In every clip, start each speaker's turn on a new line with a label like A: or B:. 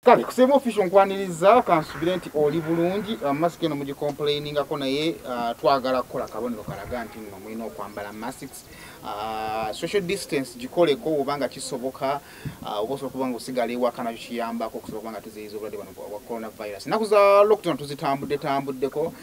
A: Kale kusema official nkwaniriza kansubire nti oli bulungi mask eno mugi complaining ako naye twagala kukola kabonero kalaga nti nno mwino okwambala masks social distance gikoleko obanga kisoboka oboso kubanga usigale ewaka na kiyambako okusobola kubanga tuziyiza obulwadde bano bwa coronavirus naku za lockdown tuzitambuddeko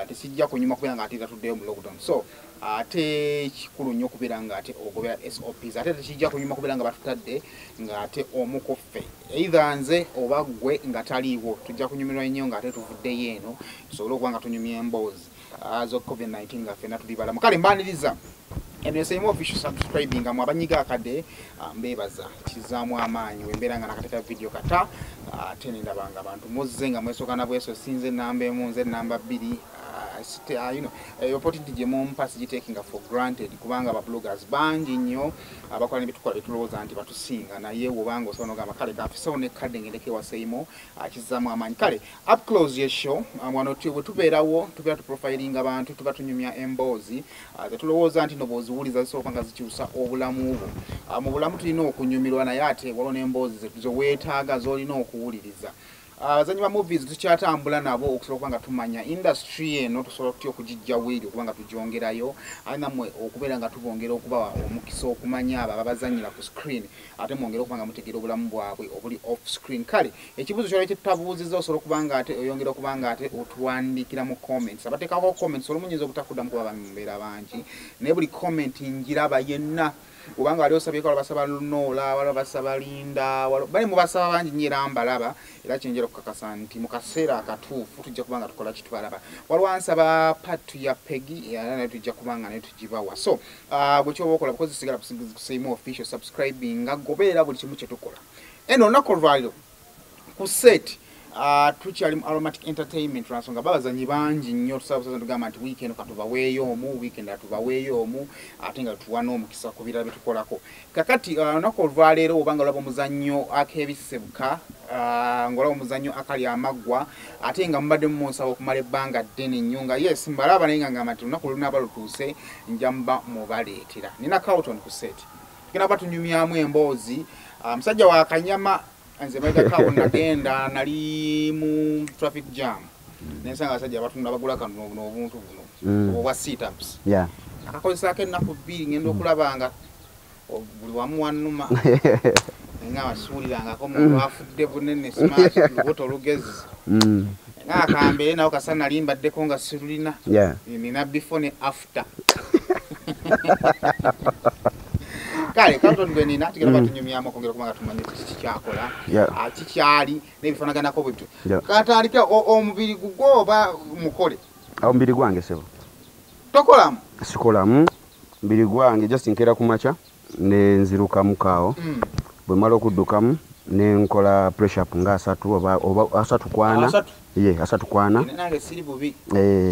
A: tesijja kunyuma kubera nga ate tatuddeyo mu lockdown so ate kikulu nnyo kubeera nga ate ogobera SOPs ate tekijja kunyuma kubeera nga batutadde nga ate omukoffe either nze oba gwe nga taliiwo tujja kunyumirwa nnyo nga ate tuvuddeyo eno tusobole okuba nga tunyumya emboozi zo COVID-19 nga ffenna tuli balamu kale mbaniriza NSM official subscribing nga mwabanyiga akade mbebaza kizaamu amaanyi wembeera nga nakateka video kata ate ndabanga abantu muzze nga mwesoka na bweso sinze namba emu nze namba 2 you know opportunity je mumpass ji taking for granted kubanga aba bloggers bangi nnyo abakola nebitukola bitulowooza nti batusinga naye wobanga osobola gamba kale kafisawo ne kade ngendeke waseimo kizaamu amaanyi kale up close ye show wano tubeerawo tubeera tuprofiling abantu tuba tunyumya emboozi tetulowooza nti noboozi wuliza zisoboka nga zikyusa obulamu bwo mu bulamu tulina okunyumirwa naye ate waliwo n'emboozi zeweetaaga z'olina okuwuliriza abazanyi ba movies tukyatambula nabo okusobola kubanga tumanya industry eno tusobola tutya okugijja weeri okubanga tugyongerayo ate nammwe okubeera nga tubongera okuba omukisa okumanya abo ababazanyira ku screen ate mwongera okubanga mutegeera obulamu bwabwe obuli off screen kale ekibuuzo kyolwa kyetutabuuzizza osobola okubanga ate oyongera okubanga ate otuwandikira mu comments abateekako comments olumunyinza obutakuddamu kuba bambeera bangi naye buli comment ngiraba yenna ubanga wali osabyeko basaba lunola wala basaba linda wala bali mubasaba bangi nyira mbalaba era kinjera kukakasa nti mu kaseera akatuufu tujja kubanga tukola kitwalaba waliwo ansaba patu ya Peggy era nayo tujja kubanga nayo tugibawa so bwe kyoba okola because sigala kusema official subscribing nga gobeera buli kimu kye tukola eno nakolvaliro ku set tukyali Aromatic Entertainment transonga babazanyi bangi nnyo tusabuza tugamba nti weekend katubaweeyo omu weekend atubaweeyo omu ate nga tuwana omukisa ku birala bitukolako kakati nakolvalero obanga olaba omuzannyo akebisebuka ngolaba omuzannyo akali amaggwa ate nga mubadde mumusaba okumala ebbanga ddene nnyo nga yes mbalaba naye nga ngamba nti olunaku lunaba lutuuse nja mba mubaleetera nina Carlton ku set tugenda ba tunyumyamu emboozi musajja wa Kanyama anze baida kawo nagenda nali mu traffic jam nesanga asajja batunda bagula kanu n'obuntu buno obwa sit-ups akakozesa ennaku 2 ngenda okulabanga buli wamu wannuma nga basuulirangako omuntu afudde bunene smash lubuto olugezi nga akambeere nawo kasa nali mbaddeko nga sirulina nina before ne after kale Carlton gwe nina tugenda batunyumyamu okongera kubanga tumanye kikyakola kikyali n'ebifanaganako bwetu katandika omubiri gugwo oba mukole omubiri gwange sebo tokolamu sikolamu mbiri gwange just nkera kumacha nenzirukamu kaawo bwe mala okuddukamu nenkola press up nga 3 oba 3 kwana ye 3 kwana nange siri bubi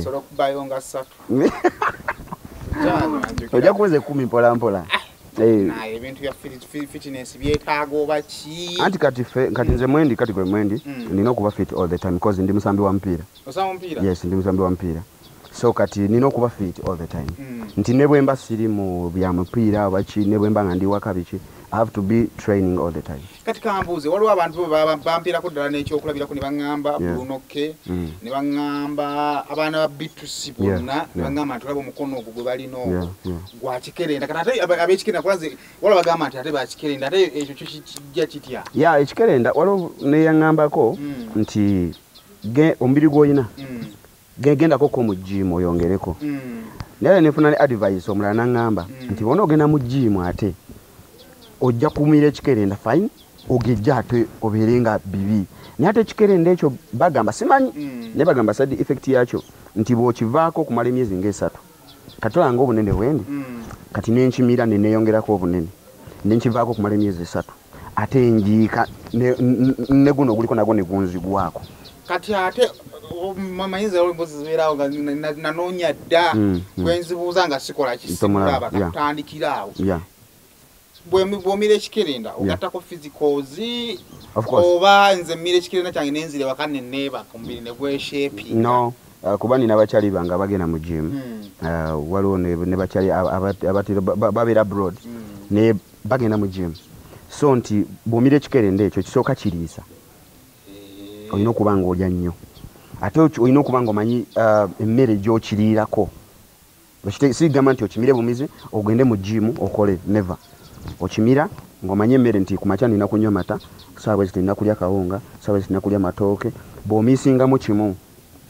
A: solo kubayo nga 3 ojja kuweze 10 mpola mpola na ebintu ya fitness byetaago bachi anti kati nze mwendi kati gwe mwendi nina okuba fit all the time because ndi musambi wa mpira osama mpira yes ndi musambi wa mpira so kati nina okuba fit all the time nti nebwe mba siri mu bya mpira bachi nebwe mba nga ndi wakabichi I have to be training all the time kati kambuze waliwo abantu bampira ko ddala n'ekyo okulabira ko ne bangamba Brunoke ne bangamba abaana ba B2C bonna ne bangamba tulaba omukono ogwo gwe balina ogwo gwa kikerenda kati ate abekikerenda kulanze wala bagamba nti ate ba kikerenda ate ekyo kijja kitya ekikerenda waliwo ne yangambako nti omubiri gw'olina gendako ko mu gym oyongereko naye nefuna ne advice omulala nangamba nti bona ogenda mu gym ate ojja kumira ekikerenda fine ogejja ate oberenga bibi naye ate ekikerenda ekyo bagamba simanyi naye bagamba side effect yakyo nti bw'okivaako okumala emyezi nga 3 katolanga obunene bwendi kati nenkimira neneyongerako obunene nenkivaako okumala emyezi 3 ate njiika ne guno guliko nagwo ne gunzigwako kati ate mamayinza olumbozi zibeerawo nga nanoonya dda bwenzibuuza nga sikola kisimulaba katandikiraawo bw'omira ekikerenda ogattako physicals oba nze mmira ekikerenda kyange nenzire waka neneeba ku mubiri ne gweshepi no kuba nina bakyali bange bagenda mu gym waliwo ne bakyali babeera abroad ne bagenda mu gym so nti bw'omira ekikerenda ekyo kisooka kiriisa
B: olina okuba nga olya nnyo ate olina okuba nga omanyi emmere gy'okiriirako sigamba nti okimire bumizi ogende mu jimu okole never okimira ng'omanye emmere nti ku makya nina kunywa mata saawa ezi nina kulya kawunga saawa ezi nina kulya matooke bw'omiisingamu kimu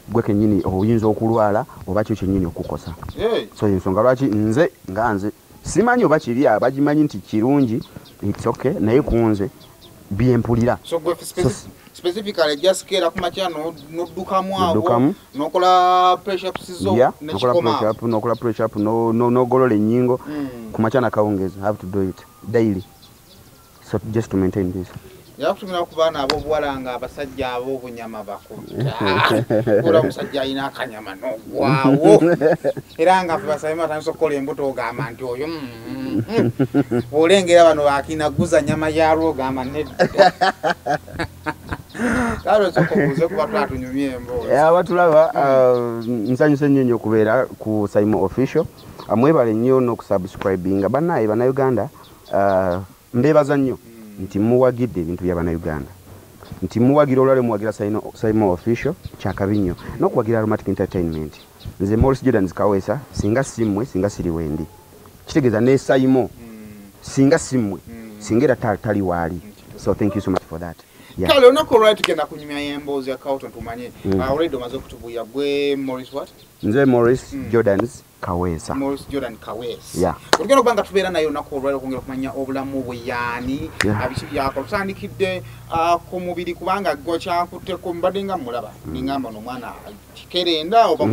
B: gwe kennyini oyinza okulwala oba kyo kyennyini okukosa so ensonga lwaki nze simanyi oba kiri abagimanyi nti kirungi it's okay naye kunze byempulira
A: specifically just kera kumakya noddukamu abo nokola pressure ups zo
B: nokola pressure up nogolola ennyingo kumakya nakawungezi have to do it daily so just to maintain this
A: yakutumira ku baana ab'obuwala nga abasajja ab'obunyama bakutta ora omusajja alina akanyama n'ogwawo era nga fe basabye batandisa okukola embuto ogamba nti oyo olengera bano bakinaguza nyama yalwo ogamba nedda kale sokobuze kuba twatunyumye emboozi
B: abatulaba nsanyuse nnyo okubeera ku Saimo Official amwebale nnyo n'okusubscribinga bannaye bannayuganda mbeebaza nnyo nti muwagidde ebintu bya bannayuganda nti muwagira olwale muwagira Saimo Official kyakabi nnyo n'okuwagira Aromatic Entertainment nze Morris Jordan Kaweesa singa simmwe singa siri wendi kitegeeza ne Saimo singa simmwe singa era tali waali so thank you so much for that.
A: Kale onako right tugenda kunyumya emboozi ya Carlton tumanye already omaze okutubuya gwe Morris what?
B: Nze Morris Jordan Kaweesa.
A: Morris Jordan Kaweesa.
B: Yeah.
A: Tugenda kubanga tubeera nayo onako right okongera kumanya obulamu bwe yani abiki byako tutandikidde ku mubiri kubanga gwo kyakutte ku mbadde nga mulaba ningamba n'omwana kikerenda oba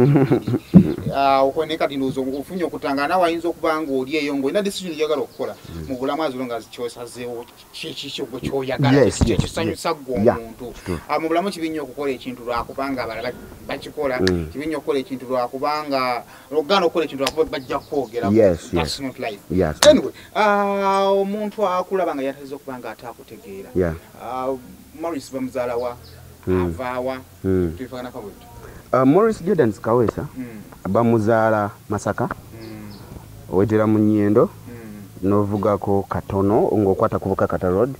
A: okoneka dinozo ofunye okutangana wayinza okubanga oli eyo ngo ina decision yagala okukola mu bulamu azulonga kyosazeewo kiki gwe kyoyagala kisanyusa gwo omuntu mu bulamu kibinyo okukola ekintu lwakubanga abalala bakikola kibinyo okukola ekintu lwakubanga logano okukola ekintu lwakuba bajja kwogera that's not life anyway omuntu akulaba nga yataliza okubanga atakutegeera Morris bamuzaala wa avaawa tuyifagana kabwetu
B: Morris Jordan Kaweesa bamuzaala Masaka owetera mu Nnyendo novugako katono ng'okwata kuvuka Kata Road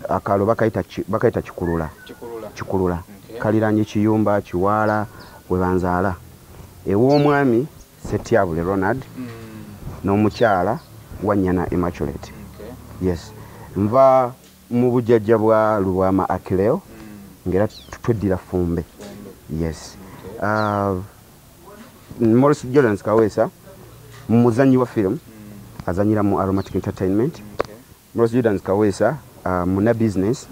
B: akalo bakaita Kikulula kaliranye Kiyumba Kiwaala we banzaala ew'omwami Setyabule Ronald n'omukyala Wanyana Immaculate yes nva mu bujjajja bwa Lubwama Akileo ngera tweddira Fumbe yes Morris Jordan Kaweesa muzanyi wa film azanyira mu Aromatic Entertainment Morris Jordan Kaweesa muna business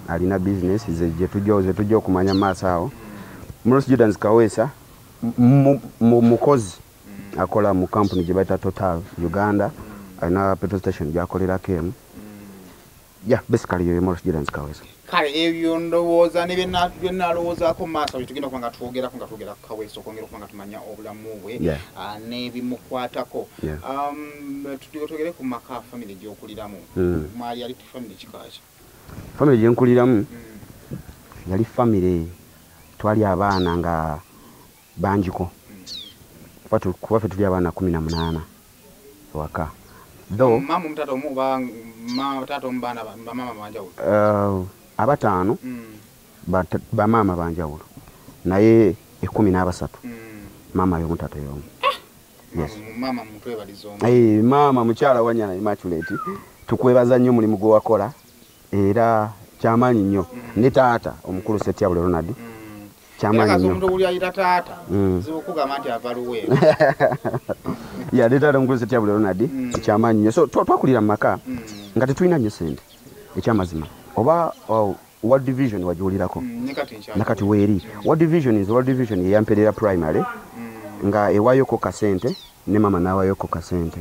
B: alina business ze tujja okumanya maaso awo Morris Jordan Kaweesa mukozi akola mu company gye bayita Total Uganda alina petrol station gyakolerako emu basically you're Morris Jordan Kaweesa
A: kale ebyo ndowooza ne byennalowoozaako maaso tugenda kubanga twogera Kaweesa okwongera okubanga tumanya obulamu bwe n'ebimukwatako twogere ku maka family gy'okuliramu mwali yali family kikaaki
B: family gyenkuliramu yali family twali abaana nga bangiko kuba ffe tuli abaana 18 waka though
A: mama mutata omuba tata omubaana bamama banjawulo abataano bamama banjawulo naye 13 mama y'omutata y'omu yes mama mutwebalizo
B: mama mukyala Wanyana Immaculate tukwebaza nnyo mulimu gwe wakola era kyamaanyi nnyo ne taata omukulu Setyabule Ronald kyamaanyi nnyo
A: omuntu uli ayita taata zibukugamba nti avaluwe
B: ne taata omukulu Setyabule Ronald kyamaanyi nnyo so twakulira mu maka nga tetulina nnyo sente ekyamazima oba World Division wajiwulirako nakati weeri World Division yeyamperera primary nga ewayoko kasente ne mama nawayoko kasente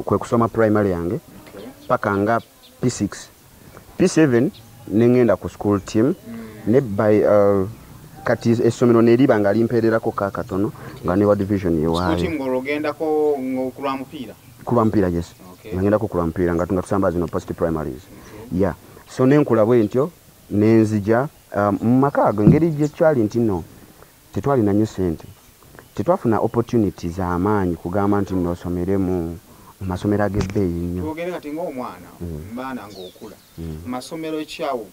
B: kwe kusoma primary yange paka nga P6 P7 nengenda ku school team ne by kati essomero neriba nga limpererako katono nga ne World Division yewayo
A: school team ngologendako ngokulwa mupiira
B: kulwa mupiira yes ngenda kulwa mupiira nga tunga tusamba zino post primaries so nenkula bwe ntyo nenzija mu maka ngeri gye twali nti no tetwali na nnyo sente tetwafuna opportunities amaanyi kugamba nti nosomere mu masomero ag'ebbeeyi nnyo
A: twogere kati ng'omwana baana ng'okula masomero ekyawo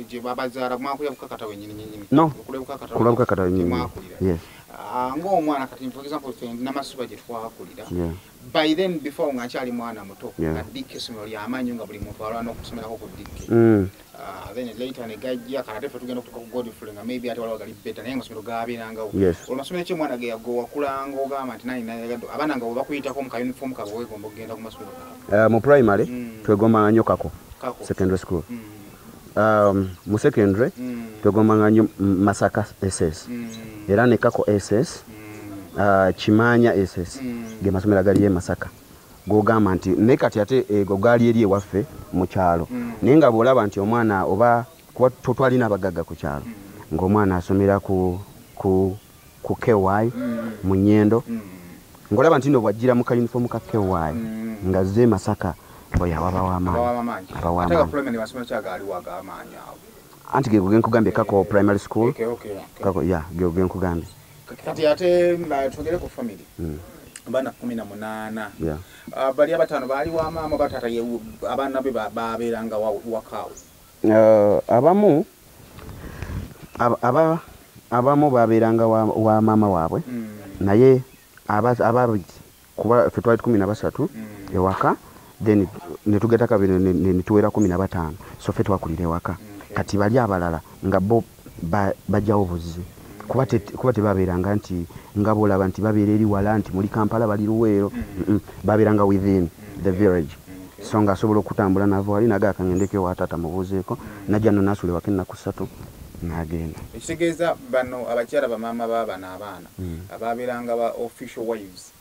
A: gye babazaala mwakulira bukakata wennyini
B: no kula bukakata wennyini yes
A: ng'omwana kati for example namasuba gye twakulira by then before nga nkyali mwana muto addikke essomero ly'amaanyi nga buli muntu alwana okusomerako ku ddikke then later ne gajja kati ffe tugenda okutuuka ku Godfrey nga maybe ate waliwo gali better naye amasomero gaabeerangawo olwo masomero ekyomwana ge wakulanga ogamba nti abaana nga bwe bakuyitako mu kayunifomu kabwe weegomba okugenda ku masomero gaabwe
B: mu primary twegombanga nnyo kako secondary school mu secondary twegombanga nnyo Masaka SS era ne kako SS Kimanya SS ge masomero gali e Masaka gogamba nti naye kati ate ego gaali eri ewaffe mu kyalo naye nga bw'olaba nti omwana oba kuba twalina abagagga ku kyalo ng'omwana asomera ku KY mu Nnyendo ng'olaba nti no bw'ajjira mu kayunifomu ka KY nga zze Masaka oya wabawo amaanyi anti ge genkugambye kako primary school kako ge genkugambye
A: kati ate twogere ku family abaana 18 bali abataano baali wa maama batata abaana be babeeranga wakaawo abamu babeeranga wa maama waabwe naye ababiri kuba ffe twali 13 ewaka then netugeta kabiri netuwera 15 so ffe twakulira ewaka kati bali abalala nga bo bajjawo buzzi kuba tebabeeranga nti nga bolaba nti babeera eri wala nti muli Kampala bali Luweero babeeranga within the village so nga asobola okutambula navo ali naga akangendeko ewa taata mubuuzeeko najja no nasula ewaka ennaku 3 n'agenda ekitegeeza bano abakyala bamaama baabana abaana ababeeranga ba official wives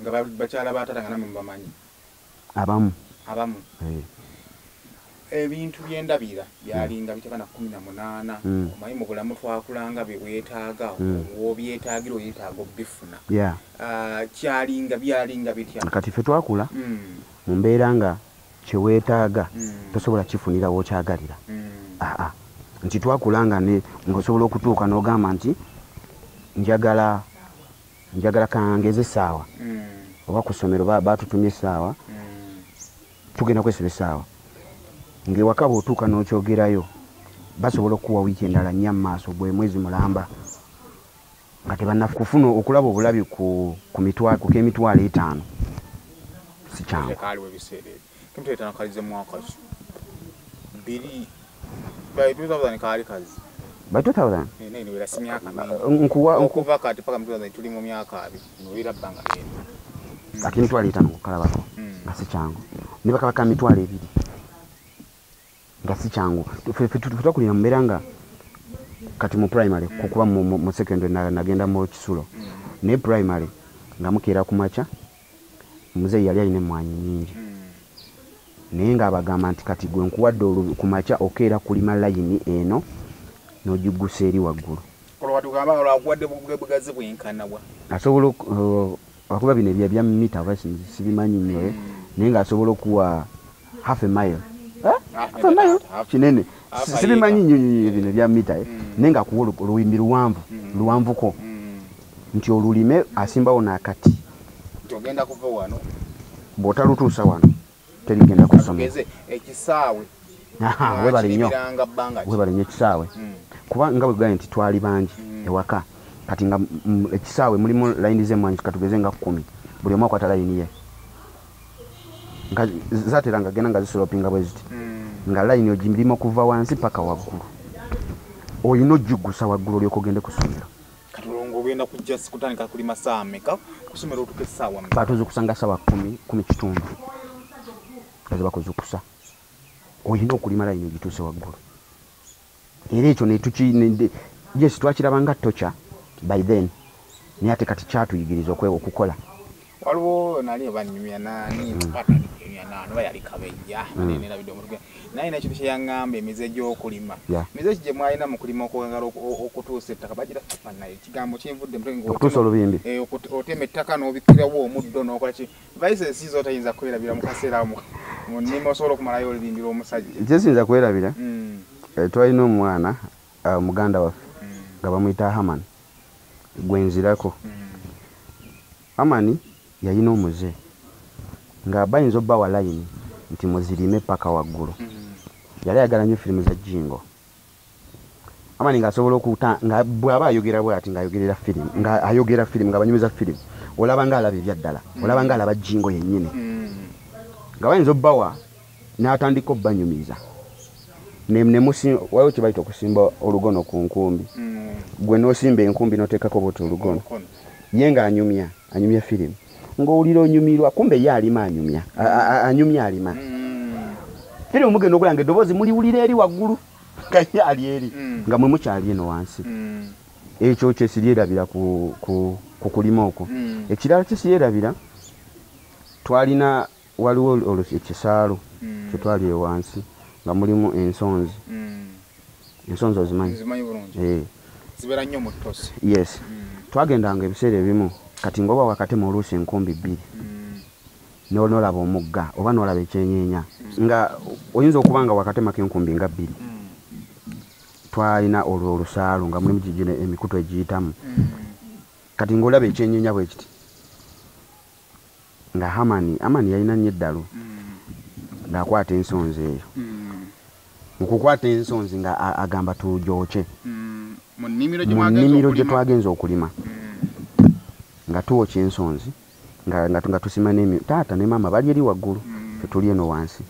A: nga bakyala baataata nga namwe mubamanyi
B: abamu
A: ebintu byendabira byalinga bitabana 18 omanyi mu bulamu twakulanga byeweetaaga w'obyetaagira oyetaaga obifuna byalinga bitya
B: kati ffe twakula mu mbeera nga kyeweetaaga tosobola kifunira w'okyagalira nti twakulanga ng'osobola okutuuka n'ogamba nti njagala kangeze essaawa oba ku ssomero batutumye essaawa tugenda kwesiba essaawa ng'ewaka bw'otuuka n'okyogerayo basobola okuwa wiiki endala 4 mu maaso gwe mwezi mulamba nga tebannakufuna okulaba obulabi ku k'emitwalo 5 si kyangu
A: by 2000 kaali kazi
B: by 2000
A: nene wera simyaka
B: okuva
A: kati paka 2000 tuli mu myaka abi nowera banga nene
B: lakini twali 5 kukalabako nga si kyangu ne bakabaka mitwalo 2 nga si kyangu tutakulira mbeera nga kati mu primary kukuba mu secondary nagenda mu Kisulo ne primary nga mukeera ku makya muzeeyi yali alina emmwanyi nnyingi naye ng'abagamba nti kati gwe nkuwadde ku makya okeera kulima layini eno n'ogiggusa eri waggulu asobola akuba bino ebya mita oba sibimanyi nnyo naye ng'asobola okuwa half a mile kinene sibimanyi nnyo bino ebya mita naye ng'akuwa oluwimbi luwanvuko nti olulime asimbawo n'akati bw'otalutuusa wano terigenda kusoma
A: ekisaawe
B: webale nnyo ekisaawe kuba nga bwe gambye nti twali bangi ewaka kati nga ekisaawe mulimu layini z'emmwanyi katugeze nga 10 buli omu akwata layini ye nga zateranga agenda nga zisolopinga bwe ziti nga layini ogimirimu okuva wansi paka waggulu olina ogiggusa waggulu olyoka ogende ku ssomero
A: kati olwo ogenda kujja kutandika kulima saa mmeka ku ssomero otuuka essaawa
B: batuzukusa nga ssaawa 10 kitundu kaze bakuzukusa olina okulima layini ogituuse waggulu era ekyo yes twakiraba nga tocha by then naye ate kati kyatuyigiriza okukola
A: waliwo nali abanyumya nani bayali kabejja nanenera bidomo naye nakyo kyeyaŋŋamba emize gy'okulima mize ki gye mwalina mu kulima okwagala okutuusa ettaka bagira naye ekigambo kyenvudde
B: okutuusa olubimbi
A: otema ettaka n'obikkirawo omuddo n'okola ki vaise si z'otayinza kwerabira mu kaseera mu nnima osobola okumalayo olubimbi lw'omusajja
B: kyesiyinza kwerabira twalina omwana muganda waffe nga bamuyita Hamani gwenzirako Hamani yalina omuze nga bayinza obba wa line nti muzirime paka waggulu yali ayagala nnyo firimu za jingo amani ng'asobola okuta nga bw'aba ayogera bw'ati ng'ayogerera firimu nga ayogera firimu nga banyumiza firimu olaba ng'alaba ebyaddala olaba ng'alaba jingo yennyini nga bayinza obbawa n'atandika obbanyumiza waliwo kye bayita okusimba olugono ku nkumbi gwe n'osimba enkumbi n'oteekako bwoti olugono ye ng'anyumya firimu ng'owulira onyumirwa kumbe ye alima anyumya alima firimu mugenda okulanga eddoboozi muliwulira eri waggulu nga ali eri nga mwe mukyali eno wansi ekyo kyesiryerabira ku kulima okwo ekirala kyesiryerabira twalina waliwo ekisaalo kyetwali ewansi nga mulimu ensonzi ozimanyi
A: zibeera nnyo mu ttosi
B: yes twagendanga ebiseera ebimu kati ng'oba wakatema oluusi enkumbi 2 n'olaba omugga oba n'olaba ekyenyeenya nga oyinza okuba nga wakatemako enkumbi nga 2 twalina olwo olusaalu nga mulimu gigino emikutu egiyitamu kati ng'olaba ekyenyeenya bwe kiti nga amani yalina nnyo eddalu ng'akwata ensonzi eyo mu kukwata ensonzi nga agamba tugyoke mu nnimiro gye twagenza okulima nga tuwokya ensonzi nga tusima taata ne maama bali eri waggulu tetuli eno wansi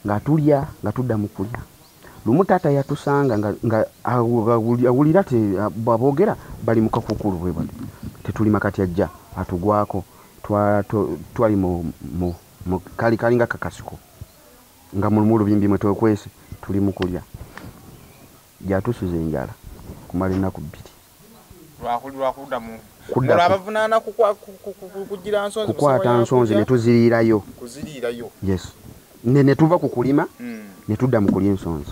B: nga tulya nga tudda mu kulya lumu taata yatusanga nga awulira bw'aboogera bali mu kakukulu bwe bali tetulima kati ajja atugwako twali mu kalinga kakasiko nga mu lubimbi mwe twekwese tuli mu kulya gyatusuza enjala kumala ennaku
A: 2
B: kukwata nsonzi ne tuziriirayo yes ne tuva ku kulima ne tudda mu kulya ensonzi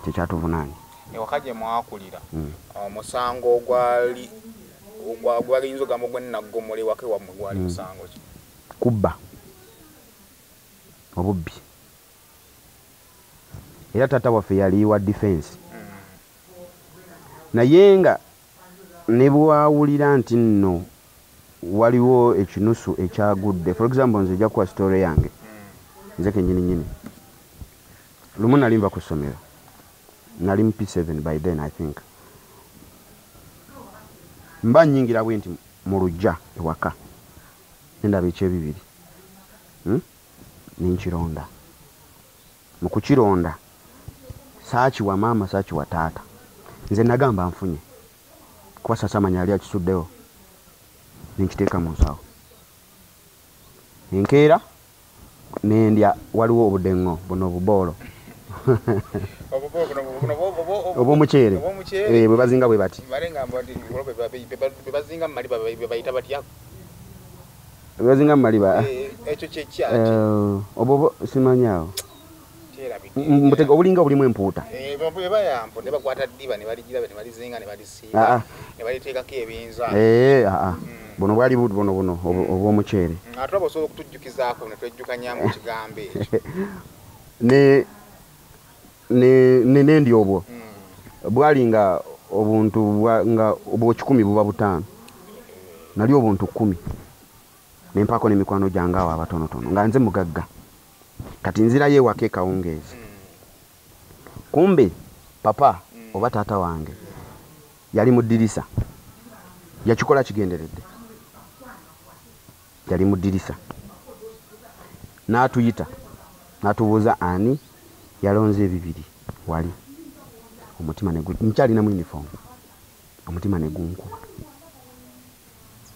B: tekyatuvunaanye
A: ewaka gye mwakulira omusango ogwalinza ogamba gwennaggomole ewaka wammwe gwali musango ki
B: kubba obubbi era taata waffe yali wa defense naye nga ne bwawulira nti nno waliwo ekinusu ekyagudde for example nze ejja kuwa story yange nze kenyininyini lumu nali nva ku ssomero nali mu P7 by then I think mba nnyingira bwe nti mu lujja ewaka nendaba ekyebibiri ninkironda mu kukironda saakiwa maama saakiwa taata nze nagamba nfunye kuba sasamanya yali akisuddewo ninkiteeka mu nsawo enkeera nendya waliwo obudengo buno obuboolo obw'omuceere bwe bazinga bwe bati bebazinga mumali obwo simanyaawo obulinga bulimu empuuta buno bwali buno obw'omuceere nendi obwo bwali nga obuntu nga obw'ekikumi buba 5 nali obuntu 10 nempako n'emikwano gyange awo abatonotono nga nze mugagga kati nzirayo ewaka ekawungeezi kumbe papa oba taata wange yali mu ddirisa yakikola kigenderedde yali mu ddirisa n'atuyita n'atubuuza ani yalonze ebibiri wali omutima nkyalinamu uniform omutima ne gunkuba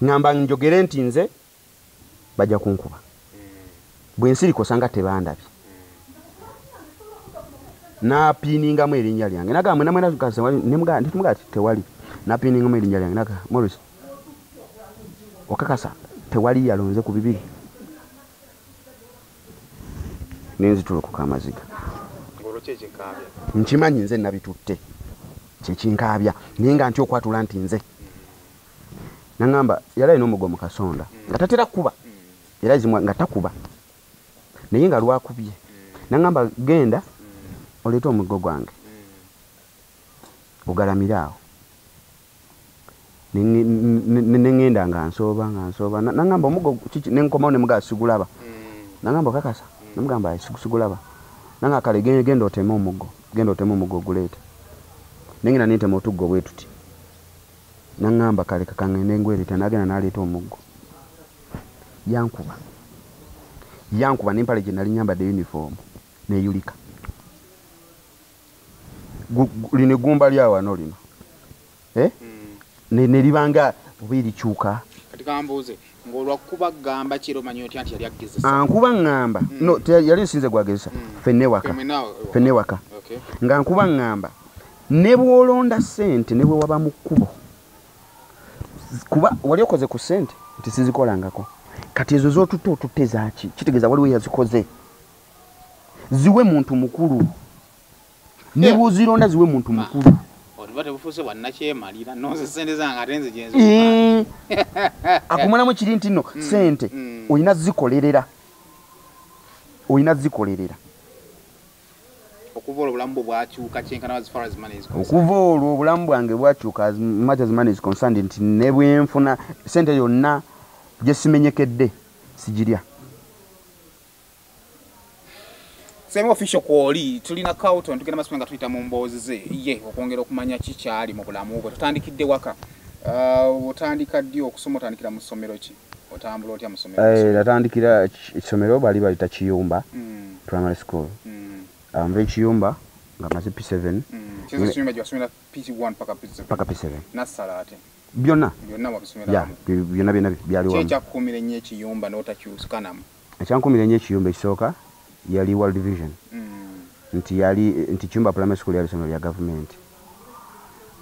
B: ngamba njogere nti nze bajja kunkuba bwe nsiriko sanga tebandabye napiiningamu erinnya lyange nagamba nemugaa tewali napiiningamu erinnya lyange naga Morris okakasa tewali yalonze ku bibiri nenzitulukuka amaziga nkimanyi nze nabitutte kyekinkaabya naye nga nti okwatula nti nze nagamba yali alina omugo mu kasonda nga tatera kuba era zimwa nga takuba naye nga lwakubye nagamba genda oleeta omugo gwange ogalamire awo nengenda nga nsooba nangamba omugo nenkomawo ne mugaa sigulaba nangamba kakasa namugamba sigulaba nanga kale genda otema omuggo oguleeta nengenda nentema otuggo bwe tuti nangamba kale kakangende ngwereta nagenda naleeta omuggo yankuba nempale gye nali nyambadde uniform neyulika lino eggumba lyawano lino nelibanga oba erikyuka
A: kati kambuuze ng'olwakuba gamba kiro manyi otya nti yali agezesa
B: nkuba ngamba no yali nsinze gwagezesa fenne waka nga nkuba ngamba ne bw'olonda ssente ne bwe waba mu kkubo kuba wali okoze ku ssente nti sizikolangako kati ezo z'otutte otutte zaaki kitegeeza waliwo yazikoze ziwe muntu mukulu ne bw'ozironda ziwe muntu mukulu
A: tebufuuse bwannakyemalira nonse sente zange ate nze gyenzi
B: akumalamu kiri nti nno sente olina zikolerera
A: okuva olwo obulamu bwe bwakyuka kyenkana as far as money is concerned
B: okuva olwo obulamu bwange bwakyuka as much as money is concerned nti ne bwenfuna sente yonna gye simenyekedde sigirya
A: Same official kwoli tulina Carlton tugenda masome nga tuyita mu mboozi ze ye okwongera okumanya kikyali mu bulamu bwe tutandikidde waka otandika ddi okusoma otandikira mu ssomero ki otambula otya mu ssomero
B: natandikira essomero bali balita Kiyumba primary school nve Kiyumba nga maze P7
A: Kiyumba gyasomera P1 paka P7 nasala ate
B: byonna
A: wabisomera
B: byonna byali wamu
A: kyekyakukumira ennyo Ekiyumba n'otakyusikanamu
B: ekyankuumira ennyo Ekiyumba ekisooka yali World Division nti Kiyumba primary school yali essomero lya government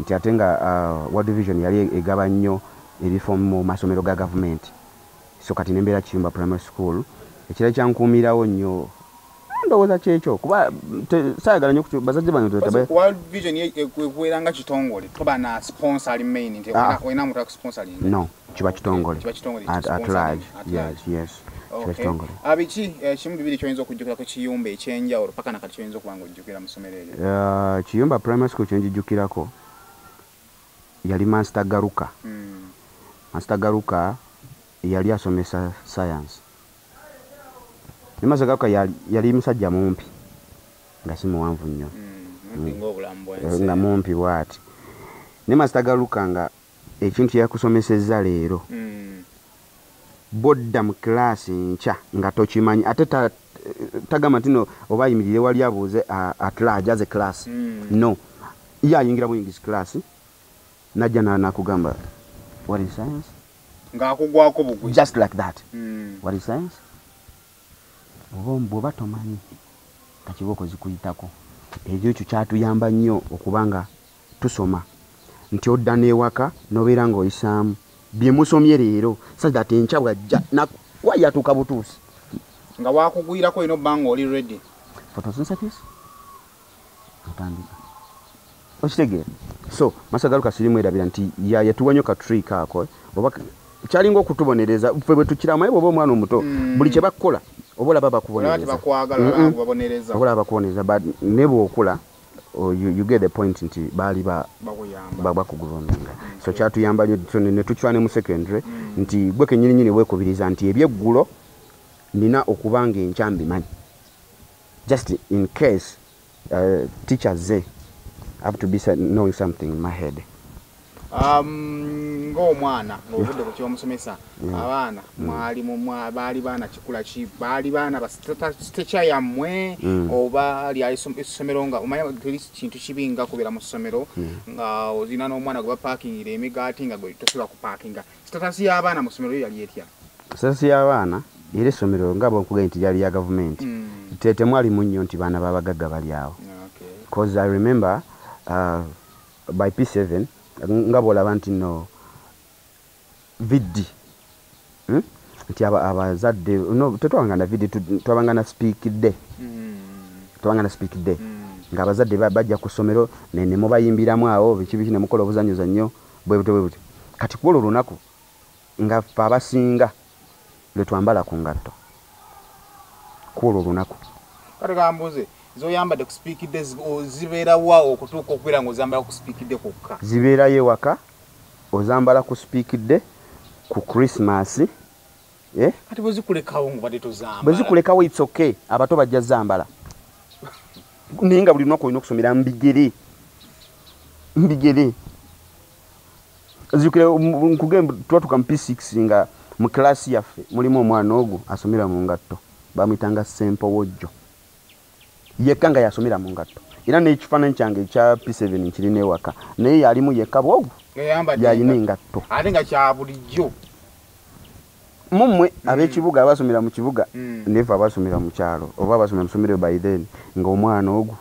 B: nti ate nga World Division yali egaba nnyo ebifo mu masomero ga government so kati nembeera Kiyumba primary school ekira kyankuumirawo nnyo ndowooza kyekyo kuba saayagala nnyo bazadde bange
A: World Vision ekwera kitongole toba na sponsor main nti olina muntu akusponsoring
B: no kiba kitongole at large yes
A: abiki kimu bibiri kyoyinza okujjukira ku Kiyumba ekyenjawulo paka nakati kyoyinza okuba ng'ojjukira mu ssomero eryo
B: Kiyumba primary school kyenjijjukirako yali Master Garuka Master Garuka yali asomesa science ne Master Garuka yali musajja mumpi nga si muwanvu nnyo nga mumpi bw'ati ne Master Garuka nga ekintu yakusomesezza leero bodda mu class nkya nga tokimanyi ate tagama tino oba ayimirire wali abuuze at large as a class no ye ayingira mu English class najja nakugamba what is science
A: ng'akugwako bugwe
B: just like that what is science bw'oba tomanyi kakibooko zikuyitako ekyo kyatuyamba nnyo okubanga tusoma nti odda n'ewaka n'obeera ng'oyisaamu bye musomye leero such that enkya bwajja wayatuuka butuusi
A: nga wakugwirako ino bbanga oli ready
B: photosynthesis otandika okitegeera so Master Garuka sirimwerabira nti yatuwa nnyo katrick ako oba kyalinga okutubonereza ffe bwe tukiramu naye bw'oba omwana omuto buli kye bakukola oba olaba bakubonereza oba olaba bakubonereza but ne bw'okula you get the point nti baali bakuguvumanga so kyatuyamba nnyo ne tukywane mu secondary nti gwe kennyininyini weekubiriza nti ebyeggulo nina okuba nga enkya mbimanyi just in case teachers ze have to be knowing something in my head
A: ng'omwana ng'ovudde ku kyomusomesa abaana baali baana kikula ki baali baana basitecha yammwe oba lyali essomero nga omanya teri kintu kibi nga kubeera mu ssomero nga ozina n'omwana gwe bapaakingira emigaati nga gwe tosobola kupaakinga sitatasi y'abaana mu ssomero yali etya
B: sitatasi y'abaana era essomero nga bw'okugaa nti lyali lya gavumenti temwalimu nnyo nti baana babagagga bali awo because I remember by P7 nga bw'olaba nti no viddi nti abazadde tetwabanga na viddi twabanga na speak day nga abazadde bajja ku ssomero ne mubayimbiramu awo biki ne mukola obuzanyuzannyo bwe buti kati ku olwo olunaku nga ffe abasinga lwe twambala ku ngatto ku olwo olunaku
A: kati kambuze zoyambadde ku speak day zibeera wa okutuuka okubeera ng'ozambala ku speak day kokka
B: zibeerayo ewaka ozambala ku speak day ku Christmas
A: kati bwezikulekawo ngubadde tozambala
B: bwezikulekawo it's okay abato bajja zambala naye nga buli lunaku olina okusomera mbigere nkugamba twatuka mu P6 nga mu class yaffe mulimu omwana ogwo asomera mu ngatto bamuyitanga Sempo Wojjo yekka nga yasomera mu ngatto era n'ekifaananyi kyange ekya P7 nkirina ewaka naye yalimu yekka bwogwo yalina engatto
A: ate nga kya bulijjo
B: mumwe ab'ekibuga abasomera mu kibuga nefe abasomera mu kyalo oba abasomera mu ssomero by then nga omwana ogwo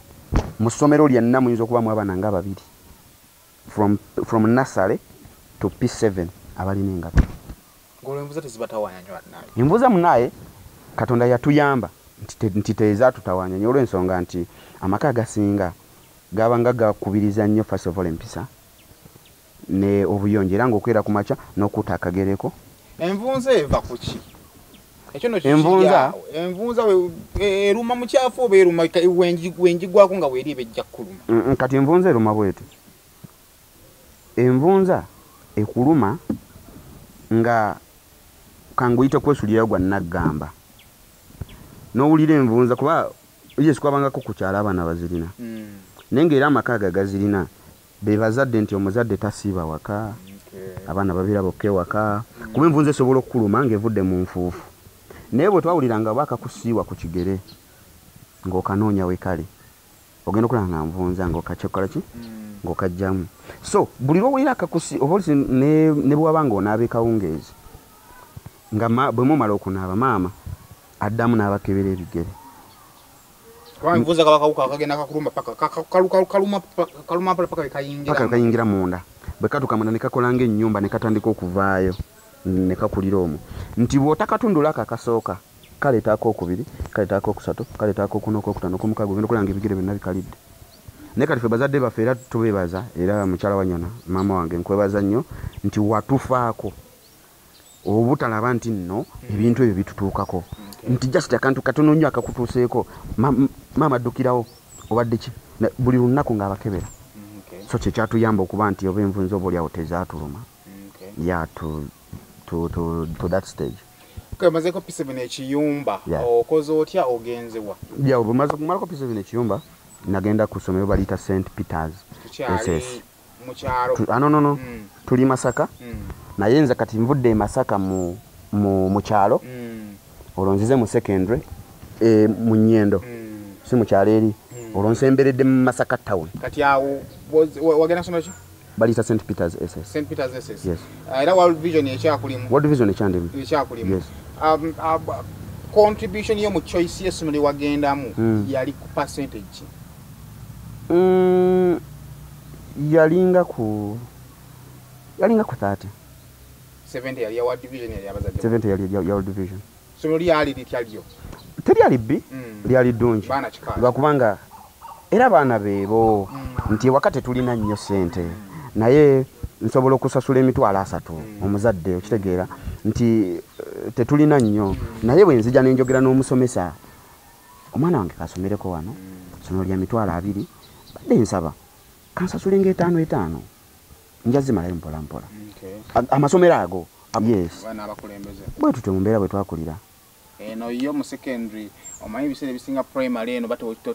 B: mu ssomero lyonna muyinza okubamu abaana nga babiri from nursery to P7 abalina engatto
A: ng'olw'envuza tezibatawanyanywa naye
B: envuza munaye Katonda yatuyamba nti teeza tutawanyanya olw'ensonga nti amaka agasinga gabanga gakubiriza nnyo first of all empisa ne obuyonjo era ng'okwera ku makya n'okutta akagereko
A: envunza eva ku ki ekyo no envunza eruma mu kyafu oba eruma wenjigwako nga weeri ebejja kuluma
B: kati envunza eruma bweti envunza ekuluma nga kanguyita kwesulira gwa naggamba n'owulira envunza kuba yesu kwabangako ku kyalo abaana bazirina naye ng'era amaka gazirina be bazadde nti omuzadde tasiiba waka abaana babira bokka ewaka kuba envunza esobola okukuluma ng'evudde mu nfuufu naye bwe twawuliranga bakakusiiwa ku kigere ng'okanoonya wekale ogenda okulaba nga nvunza ng'okakyokola ki ng'okajjamu so buli lwowulira akakusi oba olisi ne bwaba ng'onaaba ekawungeezi nga bwe mumala okunaaba maama addamu n'abakebera ebigere
A: envunza kabakawuka akagenda kakuluma kaluma paka
B: kayingira munda bwe katuka munda ne kakola ng'ennyumba ne katandika okuvaayo ne kakulira omwo nti bw'otakatundula ako akasooka kaleetaako okubiri kaleetaako okusatu kaleetaako okuna okwokutaano okwomukaaga ogenda okulaba ng'ebigere byonna bikalidde naye kati ffe bazadde baffe era tubeebaza era mukyala wanyana maama wange nkwebaza nnyo nti watufaako obutalaba nti nno ebintu ebyo bitutuukako nti just akantu katono nnyo akakutuuseeko maama addukirawo obadde ki buli lunaku ng'abakebera so kyekyatuyamba okuba nti oba envunza oba oliawo tezaatuluma ya to that stage
A: mazeko P7 ekiyumba okoze otya ogenzewa
B: ya bwemalako P7 ekiyumba nagenda ku ssomero baliyita St Peters SS no tuli Masaka naye nze kati nvudde e Masaka mu kyalo olwo nzize mu secondary mu Nnyendo si mu kyalo eri olwo nsemberedde mu Masaka town
A: kati awo wagenda ssomero ki
B: baliyita St Peters SS
A: St Peters SS
B: yes
A: era World Vision ekyakulimu
B: World Vision ekyandimu
A: ekyakulimu
B: yes
A: contribution yo mu choice y'essomero wagendamu yali ku percentage ki
B: yalinga ku 30
A: 70 yali ya World Division yali abazadde
B: 70 yali ya World Division
A: so lyali lityalyo
B: teryali bbi lyali ddungi lwakubanga era abaana beebo nti wakati tulina nnyo ssente naye nsobola okusasula emitwalo 3 omuzadde okitegeera nti tetulina nnyo naye bwe nzija n'enjogera n'omusomesa omwana wange kasomereko wano sono lya mitwalo 2 badde nsaba kansasule nga 5 njazimalayo mpola mpola amasomero ago yes bwe tutyo mu mbeera bwe twakulira
A: eno yo mu secondary omanyi ebiseera ebisinga primary eno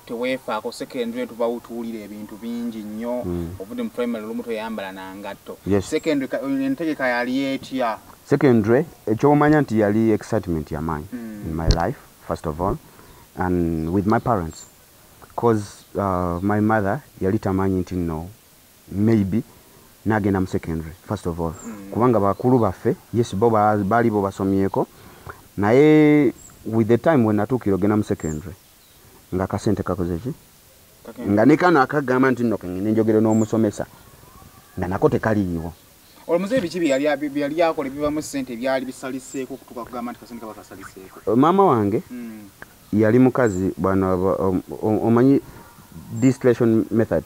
A: teweefaako secondary tuba utuwulira ebintu bingi nnyo ovudde mu primary olumu toyambala nangatto secondary entegeka yali etya
B: secondary ekyomanya nti yali excitement yamaanyi in my life first of all and with my parents because my mother yali tamanyi nti no maybe nagenda mu secondary first of all kubanga bakulu baffe yes bo baali bo basomyeko naye with the time when natuukira ogenda mu secondary nga kasente kakoze ki nga nekano akagamba nti nno kengenda enjogero n'omusomesa nga nako tekaliiwo
A: olumuze biki byali akola ebivamu ssente byali bisaliseeko okutuuka kugamba nti kasente kaba kasaliseeko
B: maama wange yali mukazi bwana omanyi distillation method